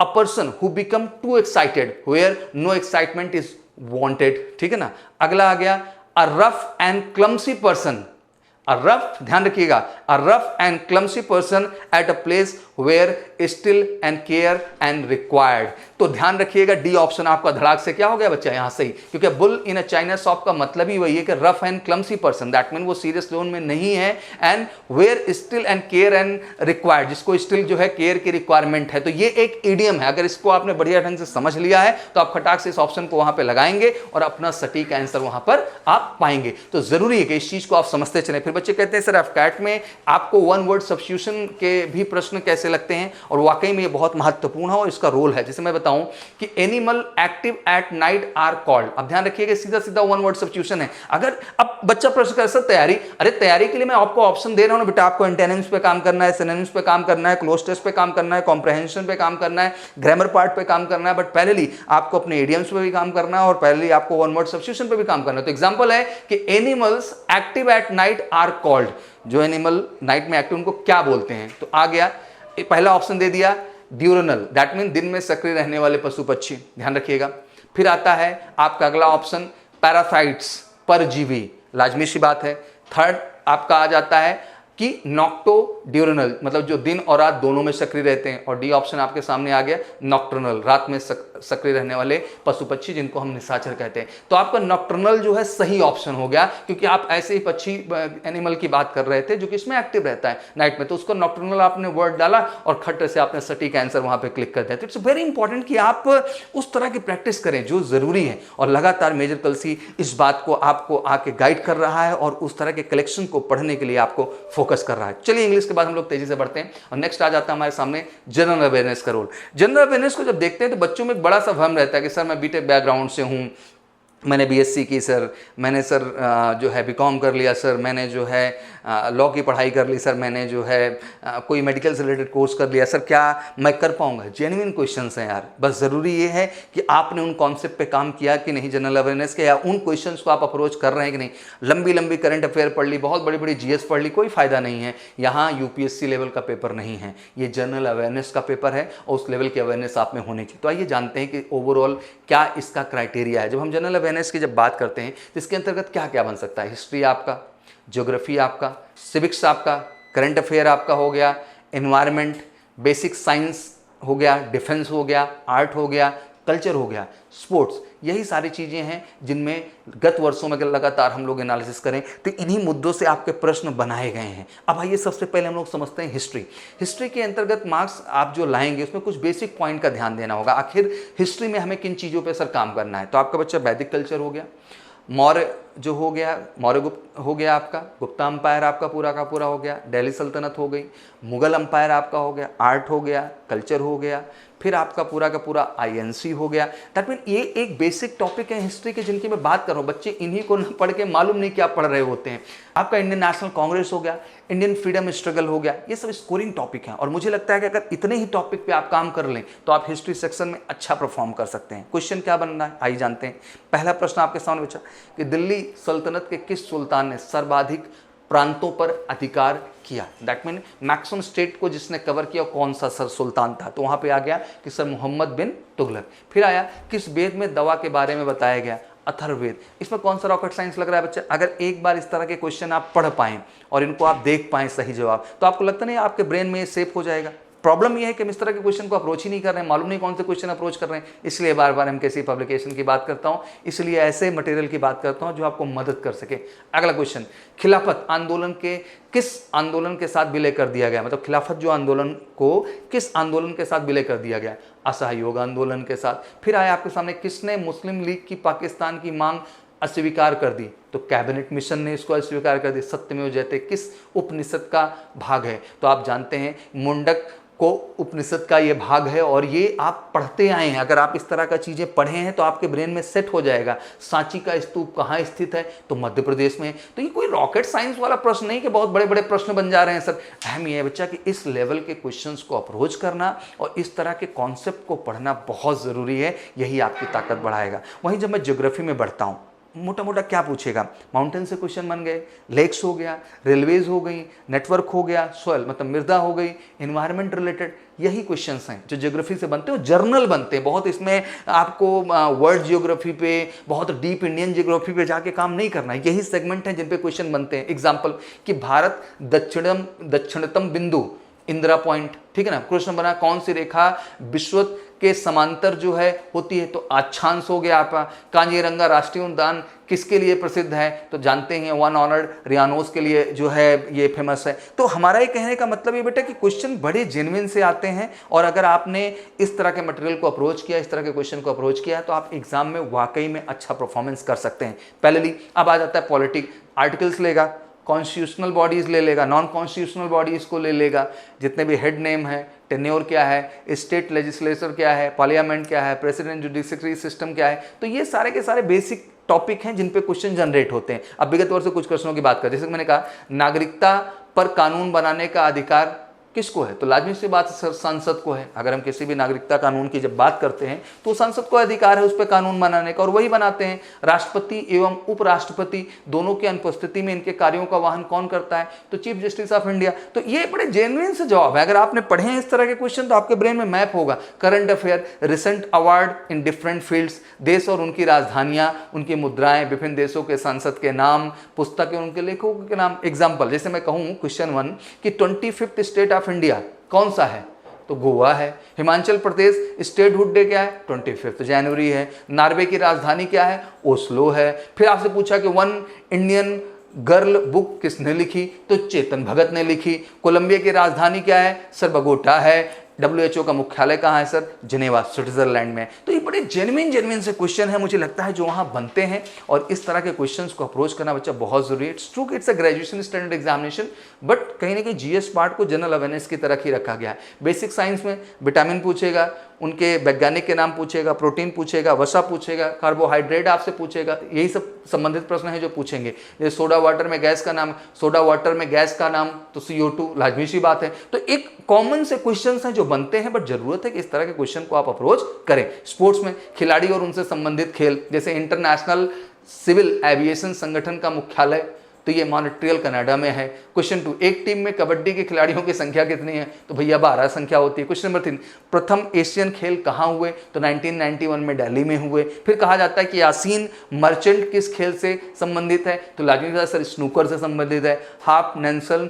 A person who become too excited where no excitement is wanted, ठीक है ना। अगला आ गया a rough and clumsy person, a rough, ध्यान रखिएगा, a rough and clumsy person at a place where still and care and required। तो ध्यान रखिएगा डी ऑप्शन आपका धड़ाक से क्या हो गया बच्चा यहां से ही, क्योंकि bull in a china shop का मतलब ही वही है कि rough and clumsy person, that mean वो सीरियस लोन में नहीं है, and where still and care and required, जिसको स्टिल जो है केयर की रिक्वायरमेंट है। तो ये एक इडियम है, अगर इसको आपने बढ़िया ढंग से समझ लिया है तो आप खटाक से इस ऑप्शन को वहां पे लगाएंगे और अपना सटीक आंसर वहां पर आप पाएंगे। तो जरूरी है कि इस चीज को आप समझते चलें। फिर बच्चे कहते हैं सर एफकैट में आपको वन वर्ड सब्स्टिट्यूशन के भी प्रश्न कैसे लगते हैं, और वाकई में ये बहुत महत्वपूर्ण है और इसका रोल है। जैसे मैं बताऊं कि animal active at night are called, अब ध्यान रखिएगा सीधा सीधा वन वर्ड सब्स्टिट्यूशन है। अगर अब बच्चा प्रश्न कर सकता तैयारी, अरे तैयारी के लिए मैं आपको ऑप्शन दे रहा हूं बेटा, आपको एंटेनिम्स पे काम करना है, सिनोनिम्स पे काम करना है, क्लोज टेस्ट पे काम करना है, कॉम्प्रहेंशन पे काम करना है, ग्रामर पार्ट पे काम करना है, बट पहले आपको अपने इडियम्स पे भी काम करना है और पहले आपको वन वर्ड सब्स्टिट्यूशन पे भी काम करना है। तो एग्जांपल है कि animals active at night are called, जो एनिमल नाइट में एक्टिव उनको क्या बोलते हैं? तो आ गया पहला ऑप्शन दे दिया ड्यूरनल, दैट मीन दिन में सक्रिय रहने वाले पशु पक्षी, ध्यान रखिएगा। फिर आता है आपका अगला ऑप्शन पैरासाइट्स, परजीवी, लाजमी सी बात है। थर्ड आपका आ जाता है कि नॉक्टोड्यूरनल, मतलब जो दिन और रात दोनों में सक्रिय रहते हैं। और डी ऑप्शन आपके सामने आ गया नॉक्टर्नल, रात में सक्रिय रहने वाले पशु पक्षी जिनको हम निशाचर कहते हैं। तो आपका नॉक्टर्नल जो है सही ऑप्शन हो गया, क्योंकि आप ऐसे ही पक्षी एनिमल की बात कर रहे थे जो कि इसमें एक्टिव रहता है नाइट में, तो उसको नॉक्टर्नल आपने वर्ड डाला और खट से आपने सटीक आंसर वहां पे क्लिक कर दिया। तो इट्स वेरी इंपॉर्टेंट कि आप उस तरह की प्रैक्टिस करें जो जरूरी है, और लगातार मेजर कलसी इस बात को आपको आके गाइड कर रहा है और उस तरह के कलेक्शन को पढ़ने के लिए आपको फोकस कर रहा है। चलिए इंग्लिश के बाद हम लोग तेजी से बढ़ते हैं और नेक्स्ट आ जाता है हमारे सामने जनरल अवेयरनेस का रोल। जनरल अवेयरनेस को जब देखते हैं तो बच्चों में एक बड़ा सा भ्रम रहता है कि सर मैं बीटेक बैकग्राउंड से हूं, मैंने बीएससी की सर, मैंने सर जो है बीकॉम कर लिया सर, मैंने जो है लॉ की पढ़ाई कर ली सर, मैंने जो है कोई मेडिकल से रिलेटेड कोर्स कर लिया सर, क्या मैं कर पाऊंगा? जेन्युइन क्वेश्चंस हैं यार, बस ज़रूरी ये है कि आपने उन कॉन्सेप्ट पे काम किया कि नहीं जनरल अवेयरनेस के, या उन क्वेश्चंस को आप अप्रोच कर रहे हैं कि नहीं। लंबी लंबी करंट अफेयर पढ़ ली, बहुत बड़ी बड़ी जीएस पढ़ ली, कोई फ़ायदा नहीं है। यहाँ यूपीएससी लेवल का पेपर नहीं है, ये जनरल अवेयरनेस का पेपर है और उस लेवल की अवेयरनेस आप में होनी चाहिए। तो आइए जानते हैं कि ओवरऑल क्या इसका क्राइटेरिया है। जब हम जनरल अवेयरनेस की जब बात करते हैं तो इसके अंतर्गत क्या क्या बन सकता है? हिस्ट्री आपका, ज्योग्राफी आपका, सिविक्स आपका, करंट अफेयर आपका हो गया, एनवायरनमेंट, बेसिक साइंस हो गया, डिफेंस हो गया, आर्ट हो गया, कल्चर हो गया, स्पोर्ट्स। यही सारी चीज़ें हैं जिनमें गत वर्षों में लगातार हम लोग एनालिसिस करें तो इन्हीं मुद्दों से आपके प्रश्न बनाए गए हैं। अब आइए सबसे पहले हम लोग समझते हैं हिस्ट्री। हिस्ट्री के अंतर्गत मार्क्स आप जो लाएंगे उसमें कुछ बेसिक पॉइंट का ध्यान देना होगा। आखिर हिस्ट्री में हमें किन चीज़ों पर सर काम करना है? तो आपका बच्चा वैदिक कल्चर हो गया, मौर्य जो हो गया, मौर्य गुप्त हो गया, आपका गुप्ता अंपायर आपका पूरा का पूरा हो गया, दिल्ली सल्तनत हो गई, मुगल अंपायर आपका हो गया, आर्ट हो गया, कल्चर हो गया, फिर आपका पूरा का पूरा आईएनसी हो गया। दैट मीन ये एक बेसिक टॉपिक है हिस्ट्री के जिनकी मैं बात कर रहा हूँ। बच्चे इन्हीं को न पढ़ के मालूम नहीं क्या पढ़ रहे होते हैं। आपका इंडियन नेशनल कांग्रेस हो गया, इंडियन फ्रीडम स्ट्रगल हो गया, ये सब स्कोरिंग टॉपिक हैं और मुझे लगता है कि अगर इतने ही टॉपिक पे आप काम कर लें तो आप हिस्ट्री सेक्शन में अच्छा परफॉर्म कर सकते हैं। क्वेश्चन क्या बनना है आइए जानते हैं। पहला प्रश्न आपके सामने बचा कि दिल्ली सल्तनत के किस सुल्तान ने सर्वाधिक प्रांतों पर अधिकार किया? दैट मीन मैक्सिमम स्टेट को जिसने कवर किया कौन सा सर सुल्तान था? तो वहां पे आ गया कि सर मोहम्मद बिन तुगलक। फिर आया किस वेद में दवा के बारे में बताया गया? अथर्ववेद। इसमें कौन सा रॉकेट साइंस लग रहा है बच्चा? अगर एक बार इस तरह के क्वेश्चन आप पढ़ पाएं और इनको आप देख पाएं सही जवाब, तो आपको लगता नहीं आपके ब्रेन में ये सेव हो जाएगा। प्रॉब्लम यह है कि हम इस तरह के क्वेश्चन को अप्रोच ही नहीं कर रहे हैं, मालूम नहीं कौन से क्वेश्चन अप्रोच कर रहे हैं। इसलिए बार बार हम किसी पब्लिकेशन की बात करता हूं, इसलिए ऐसे मटेरियल की बात करता हूं जो आपको मदद कर सके। अगला क्वेश्चन, खिलाफत आंदोलन के किस आंदोलन के साथ विलय कर दिया गया? मतलब खिलाफत जो आंदोलन को किस आंदोलन के साथ विलय कर दिया गया? असहयोग आंदोलन के साथ। फिर आया आपके सामने किसने मुस्लिम लीग की पाकिस्तान की मांग अस्वीकार कर दी? तो कैबिनेट मिशन ने इसको अस्वीकार कर दी। सत्यमेव जयते किस उपनिषद का भाग है? तो आप जानते हैं मुंडक को उपनिषद का ये भाग है और ये आप पढ़ते आए हैं। अगर आप इस तरह का चीज़ें पढ़े हैं तो आपके ब्रेन में सेट हो जाएगा। सांची का स्तूप कहाँ स्थित है? तो मध्य प्रदेश में। तो ये कोई रॉकेट साइंस वाला प्रश्न नहीं कि बहुत बड़े बड़े प्रश्न बन जा रहे हैं सर। अहम ये है बच्चा कि इस लेवल के क्वेश्चंस को अप्रोच करना और इस तरह के कॉन्सेप्ट को पढ़ना बहुत ज़रूरी है, यही आपकी ताकत बढ़ाएगा। वहीं जब मैं ज्योग्राफी में बढ़ता हूँ, मोटा मोटा क्या पूछेगा? माउंटेन से क्वेश्चन बन गए, लेक्स हो गया, रेलवेज हो गई, नेटवर्क हो गया, सॉइल मतलब मृदा हो गई, एनवायरनमेंट रिलेटेड, यही क्वेश्चंस हैं जो ज्योग्राफी से बनते हैं। जर्नल बनते हैं बहुत, इसमें आपको वर्ल्ड ज्योग्राफी पे, बहुत डीप इंडियन ज्योग्राफी पे जाके काम नहीं करना है। यही सेगमेंट हैं जिन पे क्वेश्चन बनते हैं। एग्जाम्पल कि भारत दक्षिणतम बिंदु इंदिरा पॉइंट, ठीक है ना। क्वेश्चन बना कौन सी रेखा विश्वत के समांतर जो है होती है? तो अक्षांश हो गया आपका। कांजीरंगा राष्ट्रीय उद्यान किसके लिए प्रसिद्ध है? तो जानते हैं वन ऑनर्ड रियानोस के लिए जो है ये फेमस है। तो हमारा ये कहने का मतलब ये बेटा कि क्वेश्चन बड़े जेन्युइन से आते हैं और अगर आपने इस तरह के मटेरियल को अप्रोच किया, इस तरह के क्वेश्चन को अप्रोच किया तो आप एग्जाम में वाकई में अच्छा परफॉर्मेंस कर सकते हैं। पहले अब आ जाता है पॉलिटिक, आर्टिकल्स लेगा, कॉन्स्टिट्यूशनल बॉडीज ले लेगा, नॉन कॉन्स्टिट्यूशनल बॉडीज को ले लेगा, जितने भी हेड नेम है, टेन्योर क्या है, स्टेट लेजिस्लेचर क्या है, पार्लियामेंट क्या है, प्रेसिडेंट जुडिशरी सिस्टम क्या है। तो ये सारे के सारे बेसिक टॉपिक हैं जिन पे क्वेश्चन जनरेट होते हैं। अब विगत वर्ष से कुछ क्वेश्चनों की बात करें, जैसे मैंने कहा नागरिकता पर कानून बनाने का अधिकार किसको है? तो लाजमी सी बात सर संसद को है। अगर हम किसी भी नागरिकता कानून की जब बात करते हैं तो संसद को अधिकार है उस पर कानून बनाने का, और वही बनाते हैं। राष्ट्रपति एवं उपराष्ट्रपति दोनों की अनुपस्थिति में इनके कार्यों का वहन कौन करता है? तो चीफ जस्टिस ऑफ इंडिया। तो ये बड़े जेन्युइन से जवाब है। अगर आपने पढ़े हैं इस तरह के क्वेश्चन तो आपके ब्रेन में मैप होगा। Current affair, recent award in different fields, देश और उनकी राजधानियां, उनकी मुद्राएं, विभिन्न देशों के संसद के नाम, पुस्तकें, उनके लेखकों के नाम। एग्जाम्पल जैसे मैं कहूं क्वेश्चन 1 कि 25th स्टेट ऑफ इंडिया कौन सा है? तो गोवा है। हिमाचल प्रदेश स्टेटहुड डे क्या है? 25 जनवरी है। नॉर्वे की राजधानी क्या है? ओस्लो है। फिर आपसे पूछा कि 1 इंडियन गर्ल बुक किसने लिखी? तो चेतन भगत ने लिखी। कोलंबिया की राजधानी क्या है? सर बगोटा है। WHO का मुख्यालय कहाँ है? सर जिनेवा, स्विट्जरलैंड में। तो ये बड़े जेन्युइन से क्वेश्चन है मुझे लगता है जो वहाँ बनते हैं, और इस तरह के क्वेश्चंस को अप्रोच करना बच्चा बहुत जरूरी है। इट्स ट्रू कि it's a graduation standard examination, but कहीं ना कहीं GS पार्ट को जनरल अवेयरनेस की तरह ही रखा गया है। बेसिक साइंस में विटामिन पूछेगा, उनके वैज्ञानिक के नाम पूछेगा, प्रोटीन पूछेगा, वसा पूछेगा, कार्बोहाइड्रेट आपसे पूछेगा, यही सब संबंधित प्रश्न है जो पूछेंगे। जैसे सोडा वाटर में गैस का नाम, सोडा वाटर में गैस का नाम तो CO2, लाजमी सी बात है। तो एक कॉमन से क्वेश्चन हैं जो बनते हैं, बट जरूरत है कि इस तरह के क्वेश्चन को आप अप्रोच करें। स्पोर्ट्स में खिलाड़ी और उनसे संबंधित खेल, जैसे इंटरनेशनल सिविल एविएशन संगठन का मुख्यालय तो ये मॉन्ट्रियल कनाडा में है। क्वेश्चन 2, एक टीम में कबड्डी के खिलाड़ियों की संख्या कितनी है? तो भैया 12 संख्या होती है। क्वेश्चन नंबर 3, प्रथम एशियन खेल कहाँ हुए? तो 1991 में दिल्ली में हुए। फिर कहा जाता है कि यासीन मर्चेंट किस खेल से संबंधित है? तो लाजमी सर स्नूकर से संबंधित है। हाफ नेल्सन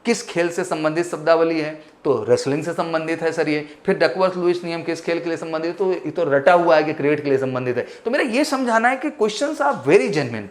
किस खेल से संबंधित शब्दावली है? तो रेसलिंग से संबंधित है सर ये। फिर डकवर्थ लुईस नियम किस खेल के लिए संबंधित? तो ये तो रटा हुआ है कि क्रिकेट के लिए संबंधित है। तो मेरा ये समझाना है कि questions are very genuine.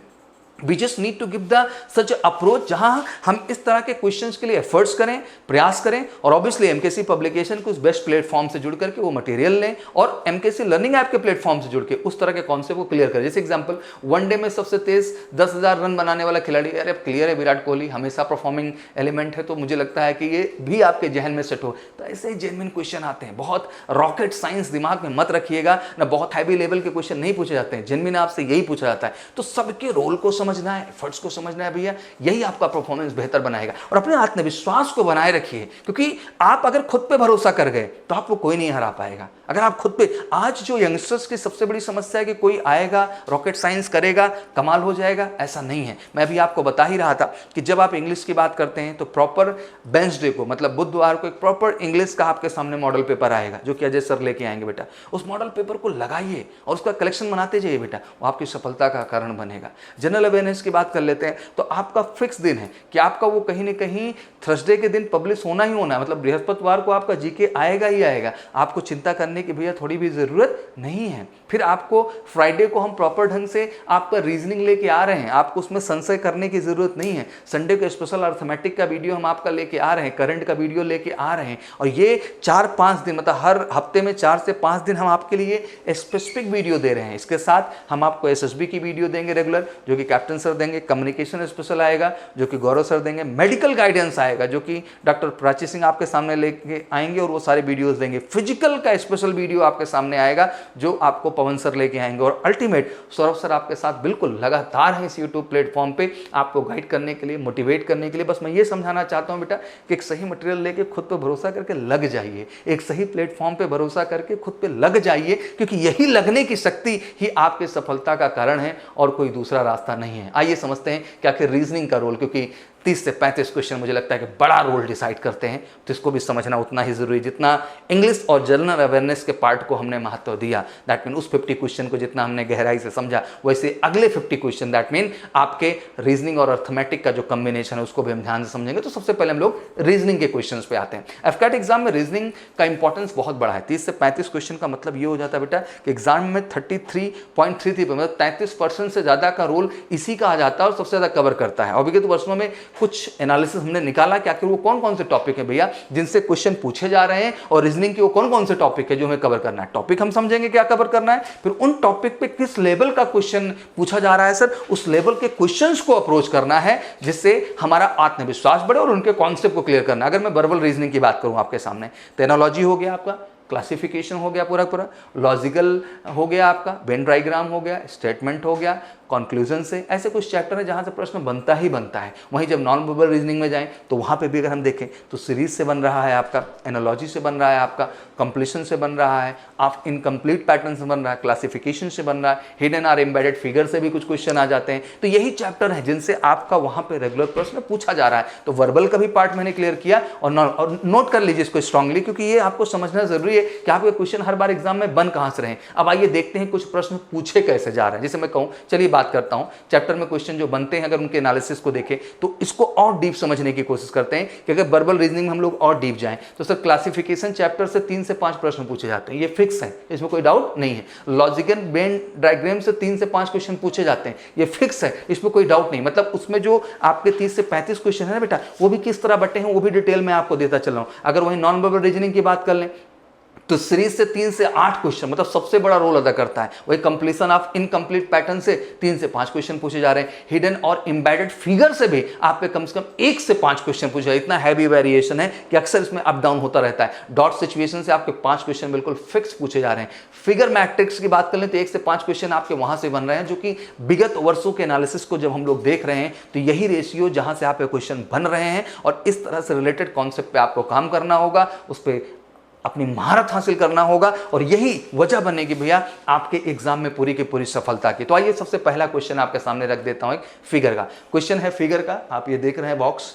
We just need to give the such approach जहां हम इस तरह के क्वेश्चंस के लिए एफर्ट्स करें, प्रयास करें, और ऑब्वियसली MKC पब्लिकेशन को उस बेस्ट प्लेटफॉर्म से जुड़ करके वो मटेरियल लें, और MKC लर्निंग ऐप के प्लेटफॉर्म से जुड़ के उस तरह के कॉन्सेप्ट को क्लियर करें। जैसे एग्जांपल, वनडे में सबसे तेज 10,000 रन बनाने वाला खिलाड़ी, अरे अब क्लियर है विराट कोहली, हमेशा परफॉर्मिंग एलिमेंट है। तो मुझे लगता है कि ये भी आपके जहन में सेट हो। तो ऐसे ही जेन्युइन क्वेश्चन आते हैं। बहुत रॉकेट साइंस दिमाग में मत रखिएगा ना, बहुत हैवी लेवल के क्वेश्चन नहीं पूछे जाते हैं। जेन्युइन आपसे यही पूछा जाता है। तो सबके रोल को समझना है, एफर्ट्स को समझना है भैया, यही आपका परफॉर्मेंस बेहतर बनाएगा। और अपने आत्मविश्वास को बनाए रखिए, क्योंकि आप अगर खुद पे भरोसा कर गए तो आपको कोई नहीं हरा पाएगा। अगर आप खुद पे, आज जो यंगस्टर्स की सबसे बड़ी समस्या है कि कोई आएगा रॉकेट साइंस करेगा कमाल हो जाएगा, ऐसा नहीं है। मैं अभी आपको बता ही रहा था कि जब आप इंग्लिश की बात करते हैं तो प्रॉपर वेडनेसडे को, मतलब बुधवार को, एक प्रॉपर इंग्लिश का आपके सामने मॉडल पेपर आएगा जो कि अजय सर लेके आएंगे। बेटा उस मॉडल पेपर को लगाइए और उसका कलेक्शन बनाते जाइए बेटा, वो आपकी सफलता का कारण बनेगा। जनरल अवेयरनेस की बात कर लेते हैं तो आपका फिक्स दिन है कि आपका वो कहीं ना कहीं थर्सडे के दिन पब्लिश होना ही होना है, मतलब बृहस्पतिवार को आपका जीके आएगा ही आएगा। आपको चिंता करने की भैया थोड़ी भी जरूरत नहीं है। फिर आपको फ्राइडे को हम प्रॉपर ढंग से आपका रीजनिंग लेके आ रहे हैं, आपको उसमें संशय करने की जरूरत नहीं है। संडे को स्पेशल अर्थमेटिक का वीडियो हम आपका लेके आ रहे हैं, करंट का वीडियो लेके आ रहे हैं, और ये 4-5 दिन, मतलब हर हफ्ते में 4 से 5 दिन हम आपके लिए स्पेसिफिक वीडियो दे रहे हैं। इसके साथ हम आपको SSB की वीडियो देंगे रेगुलर, जो कि कैप्टन सर देंगे, कम्युनिकेशन स्पेशल आएगा जो कि गौरव सर देंगे, मेडिकल गाइडेंस आएगा जो कि डॉक्टर प्राची सिंह आपके सामने लेके आएंगे और वो सारे वीडियोस देंगे। फिजिकल का स्पेशल वीडियो आपके सामने आएगा जो आपको पवन सर लेके आएंगे, और अल्टीमेट सौरभ सर आपके साथ बिल्कुल लगातार है इस यूट्यूब प्लेटफॉर्म पे आपको गाइड करने के लिए, मोटिवेट करने के लिए। बस मैं ये समझाना चाहता हूँ बेटा कि एक सही मटेरियल लेके खुद पे भरोसा करके लग जाइए, एक सही प्लेटफॉर्म पे भरोसा करके खुद पे लग जाइए, क्योंकि यही लगने की शक्ति ही आपके सफलता का कारण है और कोई दूसरा रास्ता नहीं है। आइए समझते हैं कि आखिर रीजनिंग का रोल, क्योंकि 30 से 35 क्वेश्चन मुझे लगता है कि बड़ा रोल डिसाइड करते हैं, तो इसको भी समझना उतना ही जरूरी जितना इंग्लिश और जनरल अवेयरनेस के पार्ट को हमने महत्व दिया। दैट मीन उस 50 क्वेश्चन को जितना हमने गहराई से समझा, वैसे अगले 50 क्वेश्चन दैट मीन आपके रीजनिंग और अर्थमेटिक का जो कॉम्बिनेशन है उसको भी हम ध्यान से समझेंगे। तो सबसे पहले हम लोग रीजनिंग के क्वेश्चन पे आते हैं। एफकैट एग्जाम में रीजनिंग का इंपॉर्टेंस बहुत बड़ा है। 30 से 35 क्वेश्चन का मतलब ये हो जाता है बेटा कि एग्जाम में 33.33 मतलब 33% से ज्यादा का रोल इसी का आ जाता है और सबसे ज्यादा कवर करता है। और विगत वर्षों में कुछ एनालिसिस हमने निकाला कि आखिर वो कौन कौन से टॉपिक है भैया जिनसे क्वेश्चन पूछे जा रहे हैं, और रीजनिंग के वो कौन कौन से टॉपिक है जो हमें कवर करना है। टॉपिक हम समझेंगे क्या कवर करना है, फिर उन टॉपिक पे किस लेवल का क्वेश्चन पूछा जा रहा है सर, उस लेवल के क्वेश्चंस को अप्रोच करना है जिससे हमारा आत्मविश्वास बढ़े और उनके कॉन्सेप्ट को क्लियर करना है। अगर मैं वर्बल रीजनिंग की बात करूं आपके सामने, तो एनालॉजी हो गया आपका, क्लासिफिकेशन हो गया पूरा पूरा, लॉजिकल हो गया आपका, वेन डायग्राम हो गया, स्टेटमेंट हो गया, कंक्लूजन से, ऐसे कुछ चैप्टर है जहाँ से प्रश्न बनता ही बनता है। वहीं जब नॉन वर्बल रीजनिंग में जाएं तो वहाँ पे भी अगर हम देखें तो सीरीज से बन रहा है आपका, एनालॉजी से बन रहा है आपका, कंप्लीशन से बन रहा है, आप इनकम्प्लीट पैटर्न से बन रहा है, क्लासिफिकेशन से बन रहा है, हिडन और एम्बेडेड फिगर से भी कुछ क्वेश्चन आ जाते हैं। तो यही चैप्टर है जिनसे आपका वहाँ पे रेगुलर प्रश्न पूछा जा रहा है। तो वर्बल का भी पार्ट मैंने क्लियर किया, और नोट कर लीजिए इसको स्ट्रांगली, क्योंकि ये आपको समझना जरूरी है कि आपके क्वेश्चन हर बार एग्जाम में बन कहाँ से रहे। अब आइए देखते हैं कुछ प्रश्न पूछे कैसे जा रहे हैं। जैसे मैं कहूँ, चलिए बात करता हूँ चैप्टर में क्वेश्चन जो बनते हैं, अगर उनके एनालिसिस को देखें तो इसको और डीप समझने की कोशिश करते हैं कि अगर वर्बल रीजनिंग में हम लोग और डीप जाएं तो सर क्लासिफिकेशन चैप्टर से 3 से 5 प्रश्न पूछे जाते हैं, ये फिक्स है, इसमें कोई डाउट नहीं है। लॉजिकल वेन डायग्राम से 3 से 5 क्वेश्चन पूछे जाते हैं, ये फिक्स है, इसमें कोई डाउट नहीं। मतलब उसमें जो आपके 30 से 35 क्वेश्चन है ना बेटा, वो भी किस तरह बटे हैं वो भी डिटेल में आपको देता चल रहा हूं। अगर वही नॉन वर्बल रीजनिंग की बात कर लें तो सीरीज से 3 से 8 क्वेश्चन मतलब सबसे बड़ा रोल अदा करता है। वही कंप्लीशन ऑफ इनकम्प्लीट पैटर्न से 3 से 5 क्वेश्चन पूछे जा रहे हैं। हिडन और एम्बेडेड फिगर से भी आप पे कम से कम 1 से 5 क्वेश्चन पूछे। इतना हैवी वेरिएशन है कि अक्सर इसमें अप डाउन होता रहता है। डॉट सिचुएशन से आपके 5 क्वेश्चन बिल्कुल फिक्स पूछे जा रहे हैं। फिगर मैट्रिक्स की बात कर लें तो 1 से 5 क्वेश्चन आपके वहां से बन रहे हैं, जो कि विगत वर्षों के एनालिसिस को जब हम लोग देख रहे हैं तो यही रेशियो जहां से आपके क्वेश्चन बन रहे हैं, और इस तरह से रिलेटेड कॉन्सेप्ट पे आपको काम करना होगा, उस पर अपनी महारत हासिल करना होगा, और यही वजह बनेगी भैया आपके एग्जाम में पूरी की पूरी सफलता की। तो आइए सबसे पहला क्वेश्चन आपके सामने रख देता हूं, एक फिगर का क्वेश्चन है। फिगर का आप ये देख रहे हैं, बॉक्स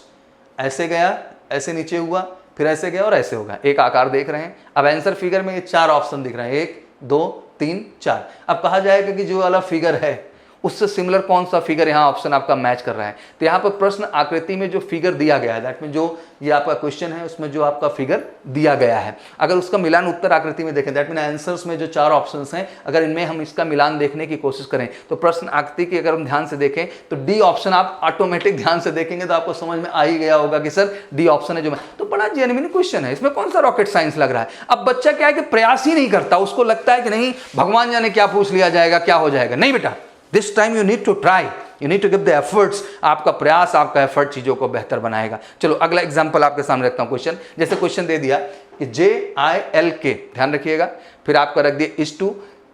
ऐसे गया, ऐसे नीचे हुआ, फिर ऐसे गया और ऐसे होगा, एक आकार देख रहे हैं। अब आंसर फिगर में ये 4 ऑप्शन दिख रहे हैं, 1 2 3 4। अब कहा जाएगा कि जो वाला फिगर है उससे सिमिलर कौन सा फिगर यहाँ ऑप्शन आपका मैच कर रहा है। तो यहाँ पर प्रश्न आकृति में जो फिगर दिया गया है, दैट में जो ये आपका क्वेश्चन है उसमें जो आपका फिगर दिया गया है, अगर उसका मिलान उत्तर आकृति में देखें, दैट मीन आंसर्स में जो 4 ऑप्शंस हैं, अगर इनमें हम इसका मिलान देखने की कोशिश करें तो प्रश्न आकृति की अगर हम ध्यान से देखें तो डी ऑप्शन आप ऑटोमेटिक ध्यान से देखेंगे तो आपको समझ में आ ही गया होगा कि सर डी ऑप्शन है जो मैं, तो बड़ा जेन्युइन क्वेश्चन है, इसमें कौन सा रॉकेट साइंस लग रहा है। अब बच्चा क्या है कि प्रयास ही नहीं करता, उसको लगता है कि नहीं भगवान जाने क्या पूछ लिया जाएगा, क्या हो जाएगा। नहीं बेटा, This time you need to try, you need to give the efforts। आपका प्रयास, आपका एफर्ट चीजों को बेहतर बनाएगा। चलो अगला एग्जांपल आपके सामने रखता हूं। क्वेश्चन जैसे क्वेश्चन दे दिया कि JILK, ध्यान रखिएगा, फिर आपका रख दिया is to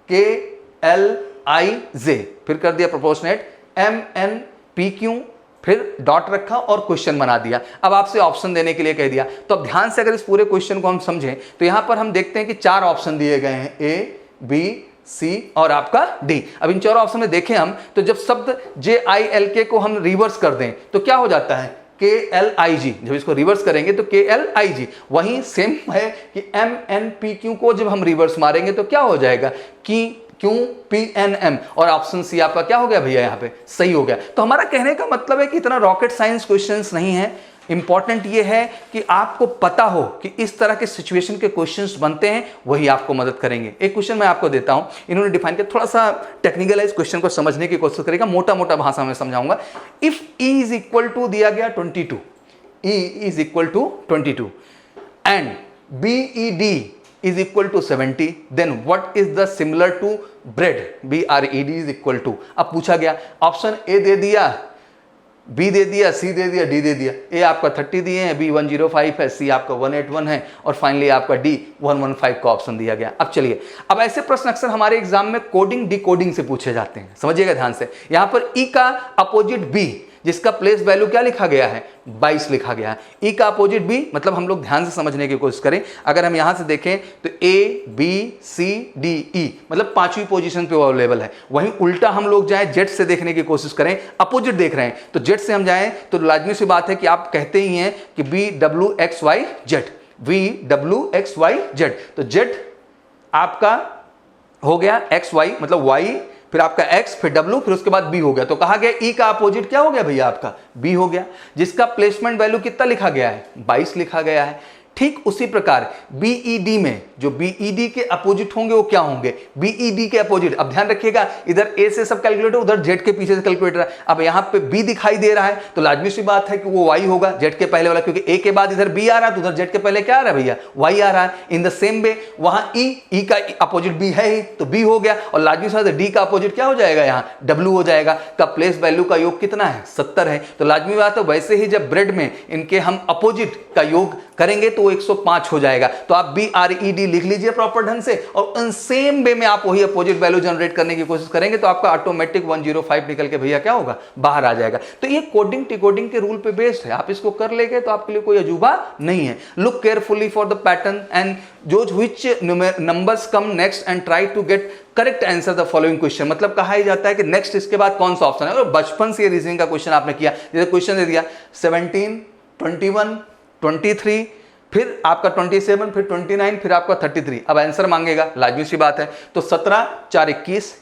KLIJ, फिर कर दिया प्रोपोर्शनेट MNPQ, फिर डॉट रखा और क्वेश्चन बना दिया। अब आपसे ऑप्शन देने के लिए कह दिया, तो अब ध्यान से अगर इस पूरे क्वेश्चन को हम समझें तो यहां पर हम देखते हैं कि 4 ऑप्शन दिए गए हैं, A B C और आपका D। अब इन 4 ऑप्शन में देखें हम तो जब शब्द JILK को हम रिवर्स कर दें तो क्या हो जाता है, KLIG। जब इसको रिवर्स करेंगे तो KLIG। वहीं सेम है कि MNPQ को जब हम रिवर्स मारेंगे तो क्या हो जाएगा, QPNM, और ऑप्शन सी आपका क्या हो गया भैया, यहाँ पे सही हो गया। तो हमारा कहने का मतलब है कि इतना रॉकेट साइंस क्वेश्चंस नहीं है। इंपॉर्टेंट ये है कि आपको पता हो कि इस तरह के सिचुएशन के क्वेश्चंस बनते हैं, वही आपको मदद करेंगे। एक क्वेश्चन मैं आपको देता हूं, इन्होंने डिफाइन किया, थोड़ा सा टेक्निकल है, इस क्वेश्चन को समझने की कोशिश करेगा, मोटा मोटा भाषा में समझाऊंगा। If E is equal to दिया गया 22, E is equal to 22 and BED is equal to 70, then what is the similar to bread, BRED is equal to. अब पूछा गया, ऑप्शन ए दे दिया, बी दे दिया, सी दे दिया, डी दे दिया। ए आपका 30 दिए हैं, बी 105 है, सी आपका 181 है, और फाइनली आपका डी 115 का ऑप्शन दिया गया। अब चलिए, अब ऐसे प्रश्न अक्सर हमारे एग्जाम में कोडिंग डिकोडिंग से पूछे जाते हैं, समझिएगा ध्यान से। यहां पर ई का अपोजिट बी, जिसका प्लेस वैल्यू क्या लिखा गया है, 22 लिखा गया है। ई का अपोजिट बी, मतलब हम लोग ध्यान से समझने की कोशिश करें, अगर हम यहां से देखें तो A B C D E, मतलब 5वीं पोजीशन पे अवेलेबल है। वहीं उल्टा हम लोग जाएं, जेड से देखने की कोशिश करें, अपोजिट देख रहे हैं तो जेड से हम जाएं तो लाजमी सी बात है कि आप कहते ही हैं कि BWXYZ, BWXYZ। तो जेड आपका हो गया XY, मतलब Y, फिर आपका X, फिर W, फिर उसके बाद B हो गया। तो कहा गया E का अपोजिट क्या हो गया भैया, आपका B हो गया, जिसका प्लेसमेंट वैल्यू कितना लिखा गया है, 22 लिखा गया है। ठीक उसी प्रकार BED में जो BED के अपोजिट होंगे वो क्या होंगे, BED के अपोजिट। अब ध्यान रखिएगा, इधर A से सब कैलकुलेटर, उधर Z के पीछे से कैलकुलेटर है। अब यहाँ पे B दिखाई दे रहा है तो लाजमी सी बात है कि वो Y होगा, Z के पहले वाला, क्योंकि A के बाद इधर B आ रहा है तो उधर Z के पहले क्या आ रहा है भैया, Y आ रहा है। इन द सेम वे वहां E का अपोजिट B है ही तो B हो गया, और लाजमी सी बात है D का अपोजिट क्या हो जाएगा, यहाँ W हो जाएगा। का प्लेस वैल्यू का योग कितना है, 70 है। तो लाजमी बात है वैसे ही जब ब्रेड में इनके हम अपोजिट का योग करेंगे तो वो 105 हो जाएगा। तो आप BRED लिख लीजिए प्रॉपर ढंग से, और उन सेम वे में आप वही अपोजिट वैल्यू जनरेट करने की कोशिश करेंगे तो आपका ऑटोमेटिक 105 निकल के भैया क्या होगा, बाहर आ जाएगा। तो ये कोडिंग डिकोडिंग के रूल पे बेस्ड है, आप इसको कर लेंगे तो आपके लिए कोई अजूबा नहीं है। Look carefully for the pattern and those which numbers come next and try to get correct answer the following question। मतलब कहा ही जाता है कि नेक्स्ट इसके बाद कौन सा ऑप्शन है। और बचपन से रीजनिंग का क्वेश्चन आपने किया, जैसे क्वेश्चन दे दिया 17, 21, 23, फिर आपका 27, फिर 29, फिर आपका 33, अब आंसर मांगेगा, लाजमी सी बात है। तो 17, 4, 21,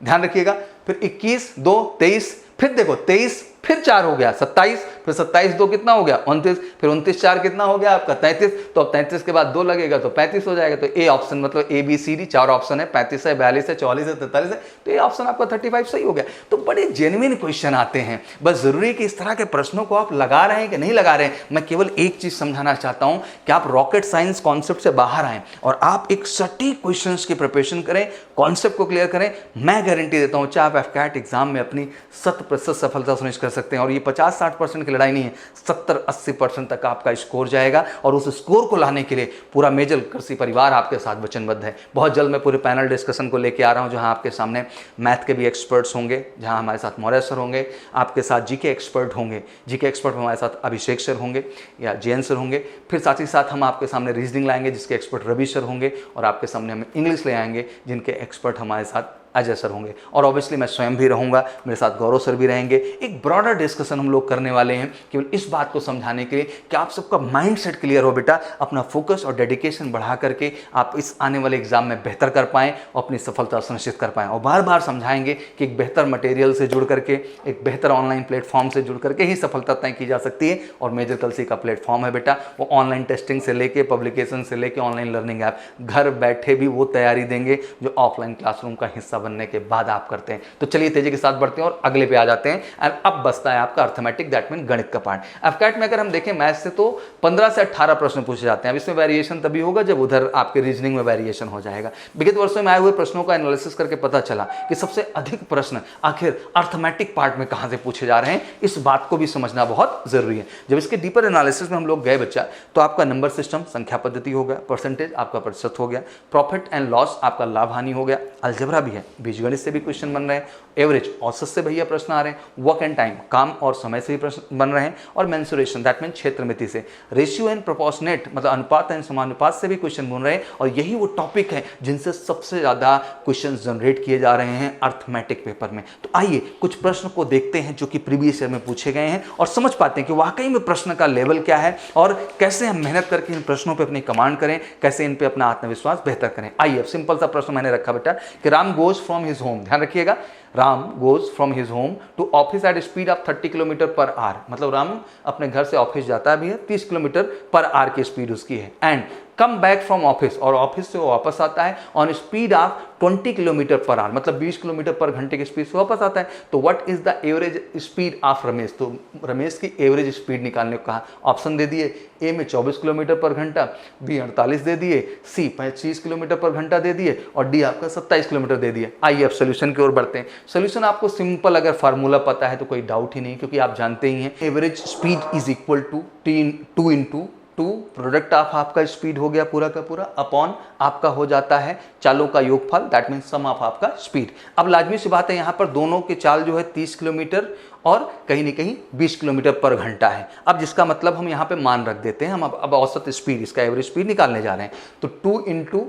ध्यान रखिएगा, फिर 21, 2, 23, फिर देखो 23, फिर 4 हो गया 27, फिर 27, 2 कितना हो गया 29, फिर 29, 4 कितना हो गया आपका 33। तो अब 33 के बाद 2 लगेगा तो 35 हो जाएगा। तो ए ऑप्शन मतलब ABCD 4 ऑप्शन है, 35 है, 42 है, 44 है, 43 है, तो ये ऑप्शन आपका 35 सही हो गया। तो बड़े जेन्युइन क्वेश्चन आते हैं, बस जरूरी है कि इस तरह के प्रश्नों को आप लगा रहे हैं कि नहीं लगा रहे हैं। मैं केवल एक चीज समझाना चाहता हूं कि आप रॉकेट साइंस कॉन्सेप्ट से बाहर आए और आप एक सटीक क्वेश्चन की प्रिपरेशन करें, कॉन्सेप्ट को क्लियर करें। मैं गारंटी देता हूं चाहे आप FCAT एग्जाम में अपनी 100% सफलता सुनिश्चित कर सकते हैं। और ये 50-60% की लड़ाई नहीं है, 70-80% तक आपका स्कोर जाएगा। और उस स्कोर को लाने के लिए पूरा मेजर कृषि परिवार आपके साथ वचनबद्ध है। बहुत जल्द मैं पूरे पैनल डिस्कशन को लेके आ रहा हूं, जहां आपके सामने मैथ के भी एक्सपर्ट्स होंगे, जहां हमारे साथ मौर्य सर होंगे, आपके साथ जीके एक्सपर्ट होंगे, जीके एक्सपर्ट में हमारे साथ अभिषेक सर होंगे या जैन सर होंगे। फिर साथ ही साथ हम आपके सामने रीजनिंग लाएंगे जिसके एक्सपर्ट रवि सर होंगे, और आपके सामने हम इंग्लिश ले आएंगे जिनके एक्सपर्ट हमारे साथ अजय सर होंगे। और ऑब्वियसली मैं स्वयं भी रहूंगा, मेरे साथ गौरव सर भी रहेंगे। एक ब्रॉडर डिस्कशन हम लोग करने वाले हैं केवल इस बात को समझाने के लिए कि आप सबका माइंडसेट क्लियर हो बेटा, अपना फोकस और डेडिकेशन बढ़ा करके आप इस आने वाले एग्जाम में बेहतर कर पाएं और अपनी सफलता सुनिश्चित कर पाएं। और बार बार समझाएंगे कि एक बेहतर मटेरियल से जुड़ करके, एक बेहतर ऑनलाइन प्लेटफॉर्म से जुड़ करके ही सफलता तय की जा सकती है। और मेजर कलसी का प्लेटफॉर्म है बेटा, वो ऑनलाइन टेस्टिंग से लेके पब्लिकेशन से लेके ऑनलाइन लर्निंग ऐप, घर बैठे भी वो तैयारी देंगे जो ऑफलाइन क्लासरूम का हिस्सा बनने के बाद आप करते हैं। तो चलिए तेजी के साथ बढ़ते हैं और अगले पे आ जाते हैं। एंड अब बसता है आपका अर्थमेटिक, दैट मीन गणित का पार्ट। FCAT में अगर हम देखें मैथ से तो 15 से 18 प्रश्न पूछे जाते हैं। अब इसमें वेरिएशन तभी होगा जब उधर आपके रीजनिंग में वेरिएशन हो जाएगा। विगत वर्षों में आए हुए प्रश्नों का एनालिसिस करके पता चला कि सबसे अधिक प्रश्न आखिर अर्थमेटिक पार्ट में कहां से पूछे जा रहे हैं, इस बात को भी समझना बहुत जरूरी है। जब इसके डीपर एनालिसिस में हम लोग गए बच्चा, तो आपका नंबर सिस्टम संख्या पद्धति हो गया, परसेंटेज आपका प्रतिशत हो गया, प्रॉफिट एंड लॉस आपका लाभ हानि हो गया, अलजेब्रा भी है, बीजगणित से भी क्वेश्चन बन रहे हैं, एवरेज औसत से भैया प्रश्न आ रहे हैं, वर्क एंड टाइम काम और समय से भी प्रश्न बन रहे हैं, और मेंसुरेशन दैट मीन क्षेत्र मिति से, रेशियो एंड प्रोपोर्शनेट मतलब अनुपात एंड समानुपात से भी क्वेश्चन बन रहे हैं। और यही वो टॉपिक है जिनसे सबसे ज्यादा क्वेश्चन जनरेट किए जा रहे हैं अर्थमेटिक पेपर में। तो आइए कुछ प्रश्न को देखते हैं जो कि प्रीवियस ईयर में पूछे गए हैं और समझ पाते हैं कि वाकई में प्रश्न का लेवल क्या है और कैसे हम मेहनत करके इन प्रश्नों पर अपनी कमांड करें, कैसे इन पे अपना आत्मविश्वास बेहतर करें। आइए अब सिंपल सा प्रश्न मैंने रखा बेटा कि Ram goes from his home, ध्यान रखिएगा, Ram goes from his home to office at speed of 30 kilometre per hour. मतलब राम अपने घर से ऑफिस जाता भी है, 30 किलोमीटर पर आवर की स्पीड उसकी है। And come back from office, और ऑफिस से वो वापस आता है on speed of 20 kilometre per hour, मतलब 20 किलोमीटर पर घंटे की स्पीड से वापस आता है। तो what is the average speed of Ramesh, तो रमेश की एवरेज स्पीड निकालने को कहा। ऑप्शन दे दिए, ए में 24 किलोमीटर पर घंटा, बी 48 दे दिए, सी 25 किलोमीटर पर घंटा दे दिए, और डी आपका 27 किलोमीटर दे दिए। आइए अब सोल्यूशन की ओर बढ़ते हैं। सोल्यूशन आपको सिंपल, अगर फार्मूला पता है तो कोई डाउट ही नहीं, क्योंकि आप जानते ही हैं average speed is equal to 2 into 2 product of आपका स्पीड हो गया पूरा का पूरा, अपॉन आपका हो जाता है चालों का योगफल, दैट मीन सम ऑफ आपका स्पीड। अब लाजमी सी बात है, यहाँ पर दोनों के चाल जो है 30 किलोमीटर और कहीं न कहीं 20 किलोमीटर पर घंटा है। अब जिसका मतलब हम यहाँ पे मान रख देते हैं, हम अब औसत स्पीड, इसका एवरेज स्पीड निकालने जा रहे हैं। तो 2 इंटू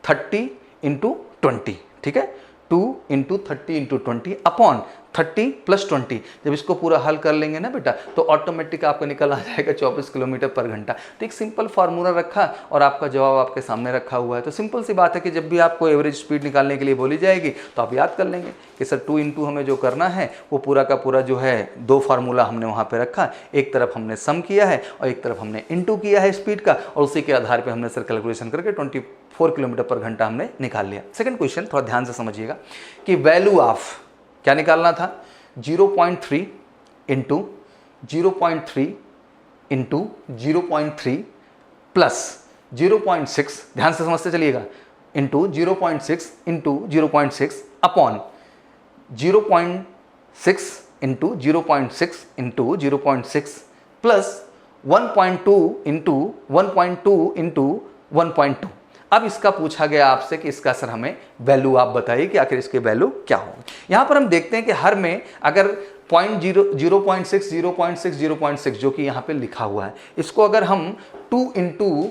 30 इंटू 20, ठीक है, 2 इंटू 30 इंटू 20 अपॉन 30 प्लस 20। जब इसको पूरा हल कर लेंगे ना बेटा, तो ऑटोमेटिक आपका निकल आ जाएगा 24 किलोमीटर पर घंटा। तो एक सिंपल फार्मूला रखा और आपका जवाब आपके सामने रखा हुआ है। तो सिंपल सी बात है कि जब भी आपको एवरेज स्पीड निकालने के लिए बोली जाएगी तो आप याद कर लेंगे कि सर 2 इंटू हमें जो करना है वो पूरा का पूरा जो है 2 फार्मूला हमने वहाँ पर रखा, एक तरफ हमने सम किया है और एक तरफ हमने इंटू किया है स्पीड का, और उसी के आधार पर हमने सर कैलकुलेशन करके 24 किलोमीटर पर घंटा हमने निकाल लिया। सेकंड क्वेश्चन थोड़ा ध्यान से समझिएगा कि वैल्यू ऑफ क्या निकालना था, 0.3 इंटू 0.3 इंटू 0.3 प्लस 0.6, ध्यान से समझते चलिएगा, into 0.6 into 0.6 upon 0.6 into 0.6 into 0.6 plus 1.2 into 1.2। अब इसका पूछा गया आपसे कि इसका सर हमें वैल्यू आप बताइए कि आखिर इसके वैल्यू क्या होगी। यहां पर हम देखते हैं कि हर में अगर 0.6 0.6 0.6 जो कि यहां पे लिखा हुआ है, इसको अगर हम 2 इंटू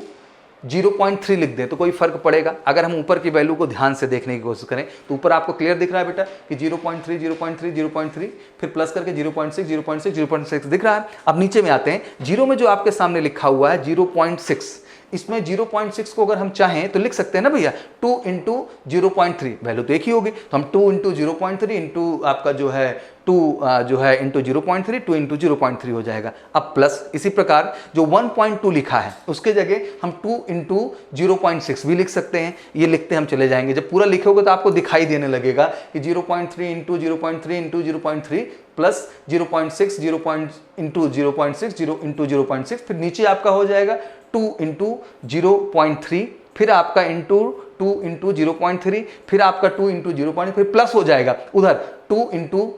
0.3 लिख दें तो कोई फर्क पड़ेगा? अगर हम ऊपर की वैल्यू को ध्यान से देखने की कोशिश करें तो ऊपर आपको क्लियर दिख रहा है बेटा कि 0.3 0.3 0.3 फिर प्लस करके 0.6 0.6 0.6 दिख रहा है। अब नीचे में आते हैं, जीरो में जो आपके सामने लिखा हुआ है 0.6, इसमें 0.6 को अगर हम चाहें तो लिख सकते हैं ना भैया 2 इंटू 0.3, वैल्यू तो एक ही होगी, तो हम 2 इंटू 0.3 इंटू आपका जो है 2 जो है इंटू 0.3 2 इंटू 0.3 हो जाएगा। अब प्लस इसी प्रकार जो 1.2 लिखा है उसके जगह हम 2 इंटू 0.6 भी लिख सकते हैं। ये लिखते हम चले जाएंगे, जब पूरा लिखोगे तो आपको दिखाई देने लगेगा कि 0.3 into 0.3 into 0.3 plus 0.6 into 0.6 0 into 0.6, फिर नीचे आपका हो जाएगा 2 इंटू 0.3, फिर आपका इंटू 2 इंटू 0.3, फिर आपका 2 इंटू 0.3, फिर प्लस हो जाएगा उधर 2 इंटू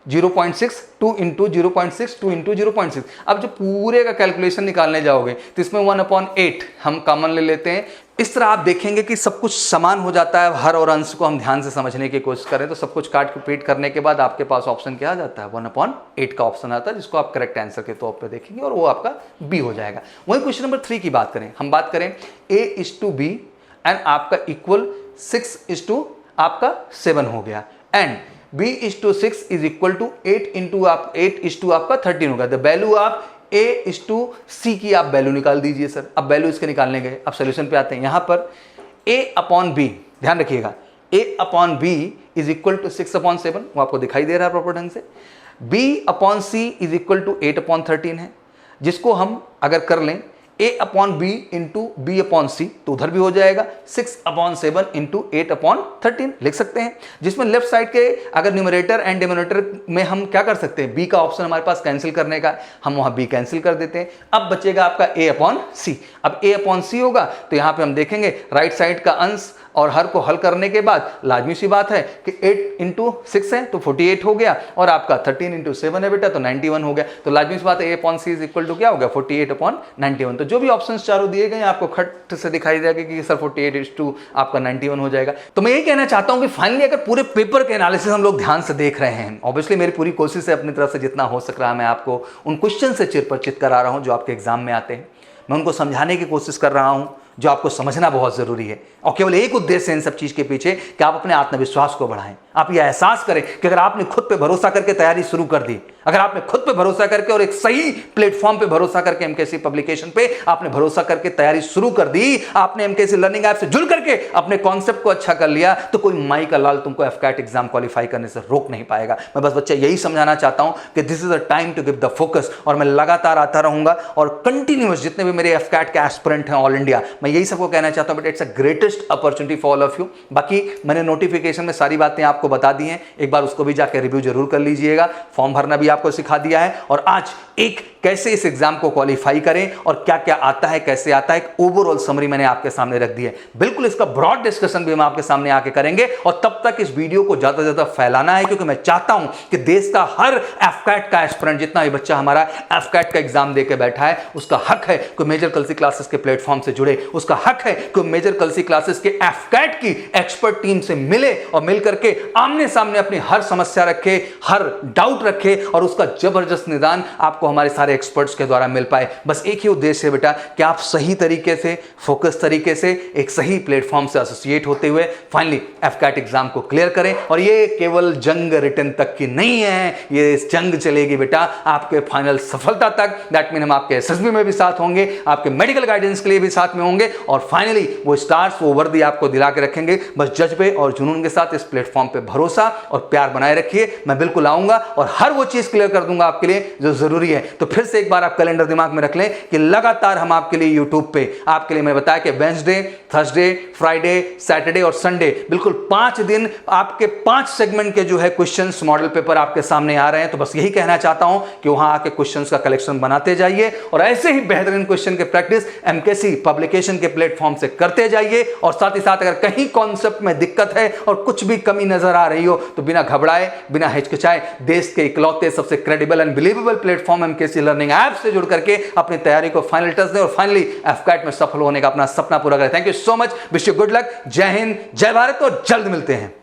0.6 2 इंटू 0.6 2 इंटू 0.6। अब जो पूरे का कैलकुलेशन निकालने जाओगे तो इसमें 1/8 हम कॉमन ले लेते हैं। इस तरह आप देखेंगे कि सब कुछ समान हो जाता है। हर और अंश को हम ध्यान से समझने की कोशिश करें तो सब कुछ काट पीट करने के बाद आपके पास ऑप्शन क्या आ जाता है? 1/8 का ऑप्शन आता है, जिसको आप करेक्ट आंसर के तौर पर देखेंगे और वो आपका बी हो जाएगा। वहीं क्वेश्चन नंबर 3 की बात करें, हम बात करें A/B एंड आपका इक्वल 6 आपका 7 हो गया and B/6 is equal to 8 into आप 8 आपका 13 होगा। द वैल्यू आप A/C की आप वैल्यू निकाल दीजिए सर। अब वैल्यू इसके निकालने गए, अब सोल्यूशन पे आते हैं। यहां पर A/B ध्यान रखिएगा, A/B इज इक्वल टू 6/7, वो आपको दिखाई दे रहा है प्रॉपर ढंग से। B/C इज इक्वल टू 8/13 है, जिसको हम अगर कर लें A/B इंटू B/C तो उधर भी हो जाएगा 6/7 इंटू 8/13 लिख सकते हैं, जिसमें लेफ्ट साइड के अगर न्यूमरेटर एंड डिनोमिनेटर में हम क्या कर सकते हैं, B का ऑप्शन हमारे पास कैंसिल करने का, हम वहां B कैंसिल कर देते हैं। अब बचेगा आपका A/C। अब A/C होगा तो यहां पे हम देखेंगे राइट साइड का अंश और हर को हल करने के बाद लाजमी सी बात है कि 8 इंटू 6 है तो 48 हो गया और आपका 13 इंटू 7 है बेटा तो 91 हो गया। तो लाजमी सी बात है A/C इज इक्वल टू क्या हो गया 48/91। तो जो भी ऑप्शंस चारों दिए गए आपको खट से दिखाई देगा कि सर 48 आपका 91 हो जाएगा। तो मैं यही कहना चाहता हूं कि फाइनली अगर पूरे पेपर के एनालिसिस हम लोग ध्यान से देख रहे हैं, ऑब्वियसली मेरी पूरी कोशिश है अपनी तरफ से जितना हो सक रहा है मैं आपको उन क्वेश्चन से चिरपरिचित करा रहा हूं जो आपके एग्जाम में आते हैं। मैं उनको समझाने की कोशिश कर रहा हूं जो आपको समझना बहुत जरूरी है और केवल एक उद्देश्य है इन सब चीज के पीछे कि आप अपने आत्मविश्वास को बढ़ाएं। आप यह एहसास करें कि अगर आपने खुद पे भरोसा करके तैयारी शुरू कर दी, अगर आपने खुद पे भरोसा करके और एक सही प्लेटफॉर्म पे भरोसा करके एमकेसी पब्लिकेशन पे आपने भरोसा करके तैयारी शुरू कर दी, आपने एमकेसी लर्निंग ऐप से जुड़ करके अपने कॉन्सेप्ट को अच्छा कर लिया, तो कोई माई का लाल तुमको एफकैट एग्जाम क्वालिफाई करने से रोक नहीं पाएगा। मैं बस बच्चे यही समझाना चाहता हूं कि this is a time to give the focus, और मैं लगातार आता रहूंगा और कंटिन्यूअस जितने भी मेरे एफकैट के एस्पिरेंट हैं ऑल इंडिया, मैं यही सबको कहना चाहता हूं but it's a greatest opportunity for all of you. बाकी मैंने नोटिफिकेशन में सारी बातें आपको बता दी हैं, एक बार उसको भी जाकर रिव्यू जरूर कर लीजिएगा। फॉर्म भरना भी आपको सिखा दिया है और आज एक कैसे इस एग्जाम को क्वालिफाई करें और क्या क्या आता है कैसे आता है, एक ओवरऑल समरी मैंने आपके सामने रख दी है। बिल्कुल इसका ब्रॉड डिस्कशन भी हम आपके सामने आके करेंगे और तब तक इस वीडियो को ज्यादा से ज्यादा फैलाना है, क्योंकि मैं चाहता हूं कि देश का हर एफकैट का एस्पिरेंट, जितना भी बच्चा हमारा एफकैट का एग्जाम देकर बैठा है, उसका हक है कि मेजर कलसी क्लासेस के प्लेटफॉर्म से जुड़े, उसका हक है कि मेजर कलसी क्लासेस के एफकैट की एक्सपर्ट टीम से मिले और मिलकर के आमने सामने अपनी हर समस्या रखे, हर डाउट रखे और उसका जबरदस्त निदान आपको हमारे सारे एक्सपर्ट्स के द्वारा मिल पाए। बस एक ही उद्देश्य है बेटा कि आप सही तरीके से, फोकस तरीके से एक सही प्लेटफॉर्म से एसोसिएट होते हुए फाइनली एफकैट एग्जाम को क्लियर करें। और ये केवल जंग रिटर्न तक की नहीं है, ये जंग चलेगी बेटा आपके फाइनल सफलता तक। दैट मीन हम आपके एसएसबी में भी साथ होंगे, आपके मेडिकल गाइडेंस के लिए भी साथ में होंगे और फाइनली वो स्टार्स, वो वर्दी आपको दिला के रखेंगे। बस जज्बे और जुनून के साथ इस प्लेटफॉर्म पे भरोसा और प्यार बनाए रखिए। मैं बिल्कुल आऊंगा और हर वो चीज क्लियर कर दूंगा आपके लिए जो जरूरी है। तो फिर से एक बार आप कैलेंडर दिमाग में रख लें कि लगातार हम आपके लिए यूट्यूब पे आपके लिए, मैं बताया कि वेडनेसडे, थर्सडे, फ्राइडे, सैटरडे और संडे बिल्कुल 5 दिन आपके 5 सेगमेंट के जो है क्वेश्चंस, मॉडल पेपर आपके सामने आ रहे हैं। तो बस यही कहना चाहता हूं कि वहां आके क्वेश्चंस का कलेक्शन बनाते जाइए और ऐसे ही बेहतरीन क्वेश्चन के प्रैक्टिस एमकेसी पब्लिकेशन के प्लेटफॉर्म से करते जाइए। और साथ ही साथ अगर कहीं कॉन्सेप्ट में दिक्कत है और कुछ भी कमी नजर नजर आ रही हो तो बिना घबराए, बिना हिचकिचाए, देश के इकलौते सबसे credible and believable platform MKC learning app से जुड़ करके अपनी तैयारी को फाइनल टच दें और फाइनली एफकैट में सफल होने का अपना सपना पूरा करें। Thank you so much, wish you good luck, जय हिंद, जय भारत और जल्द मिलते हैं।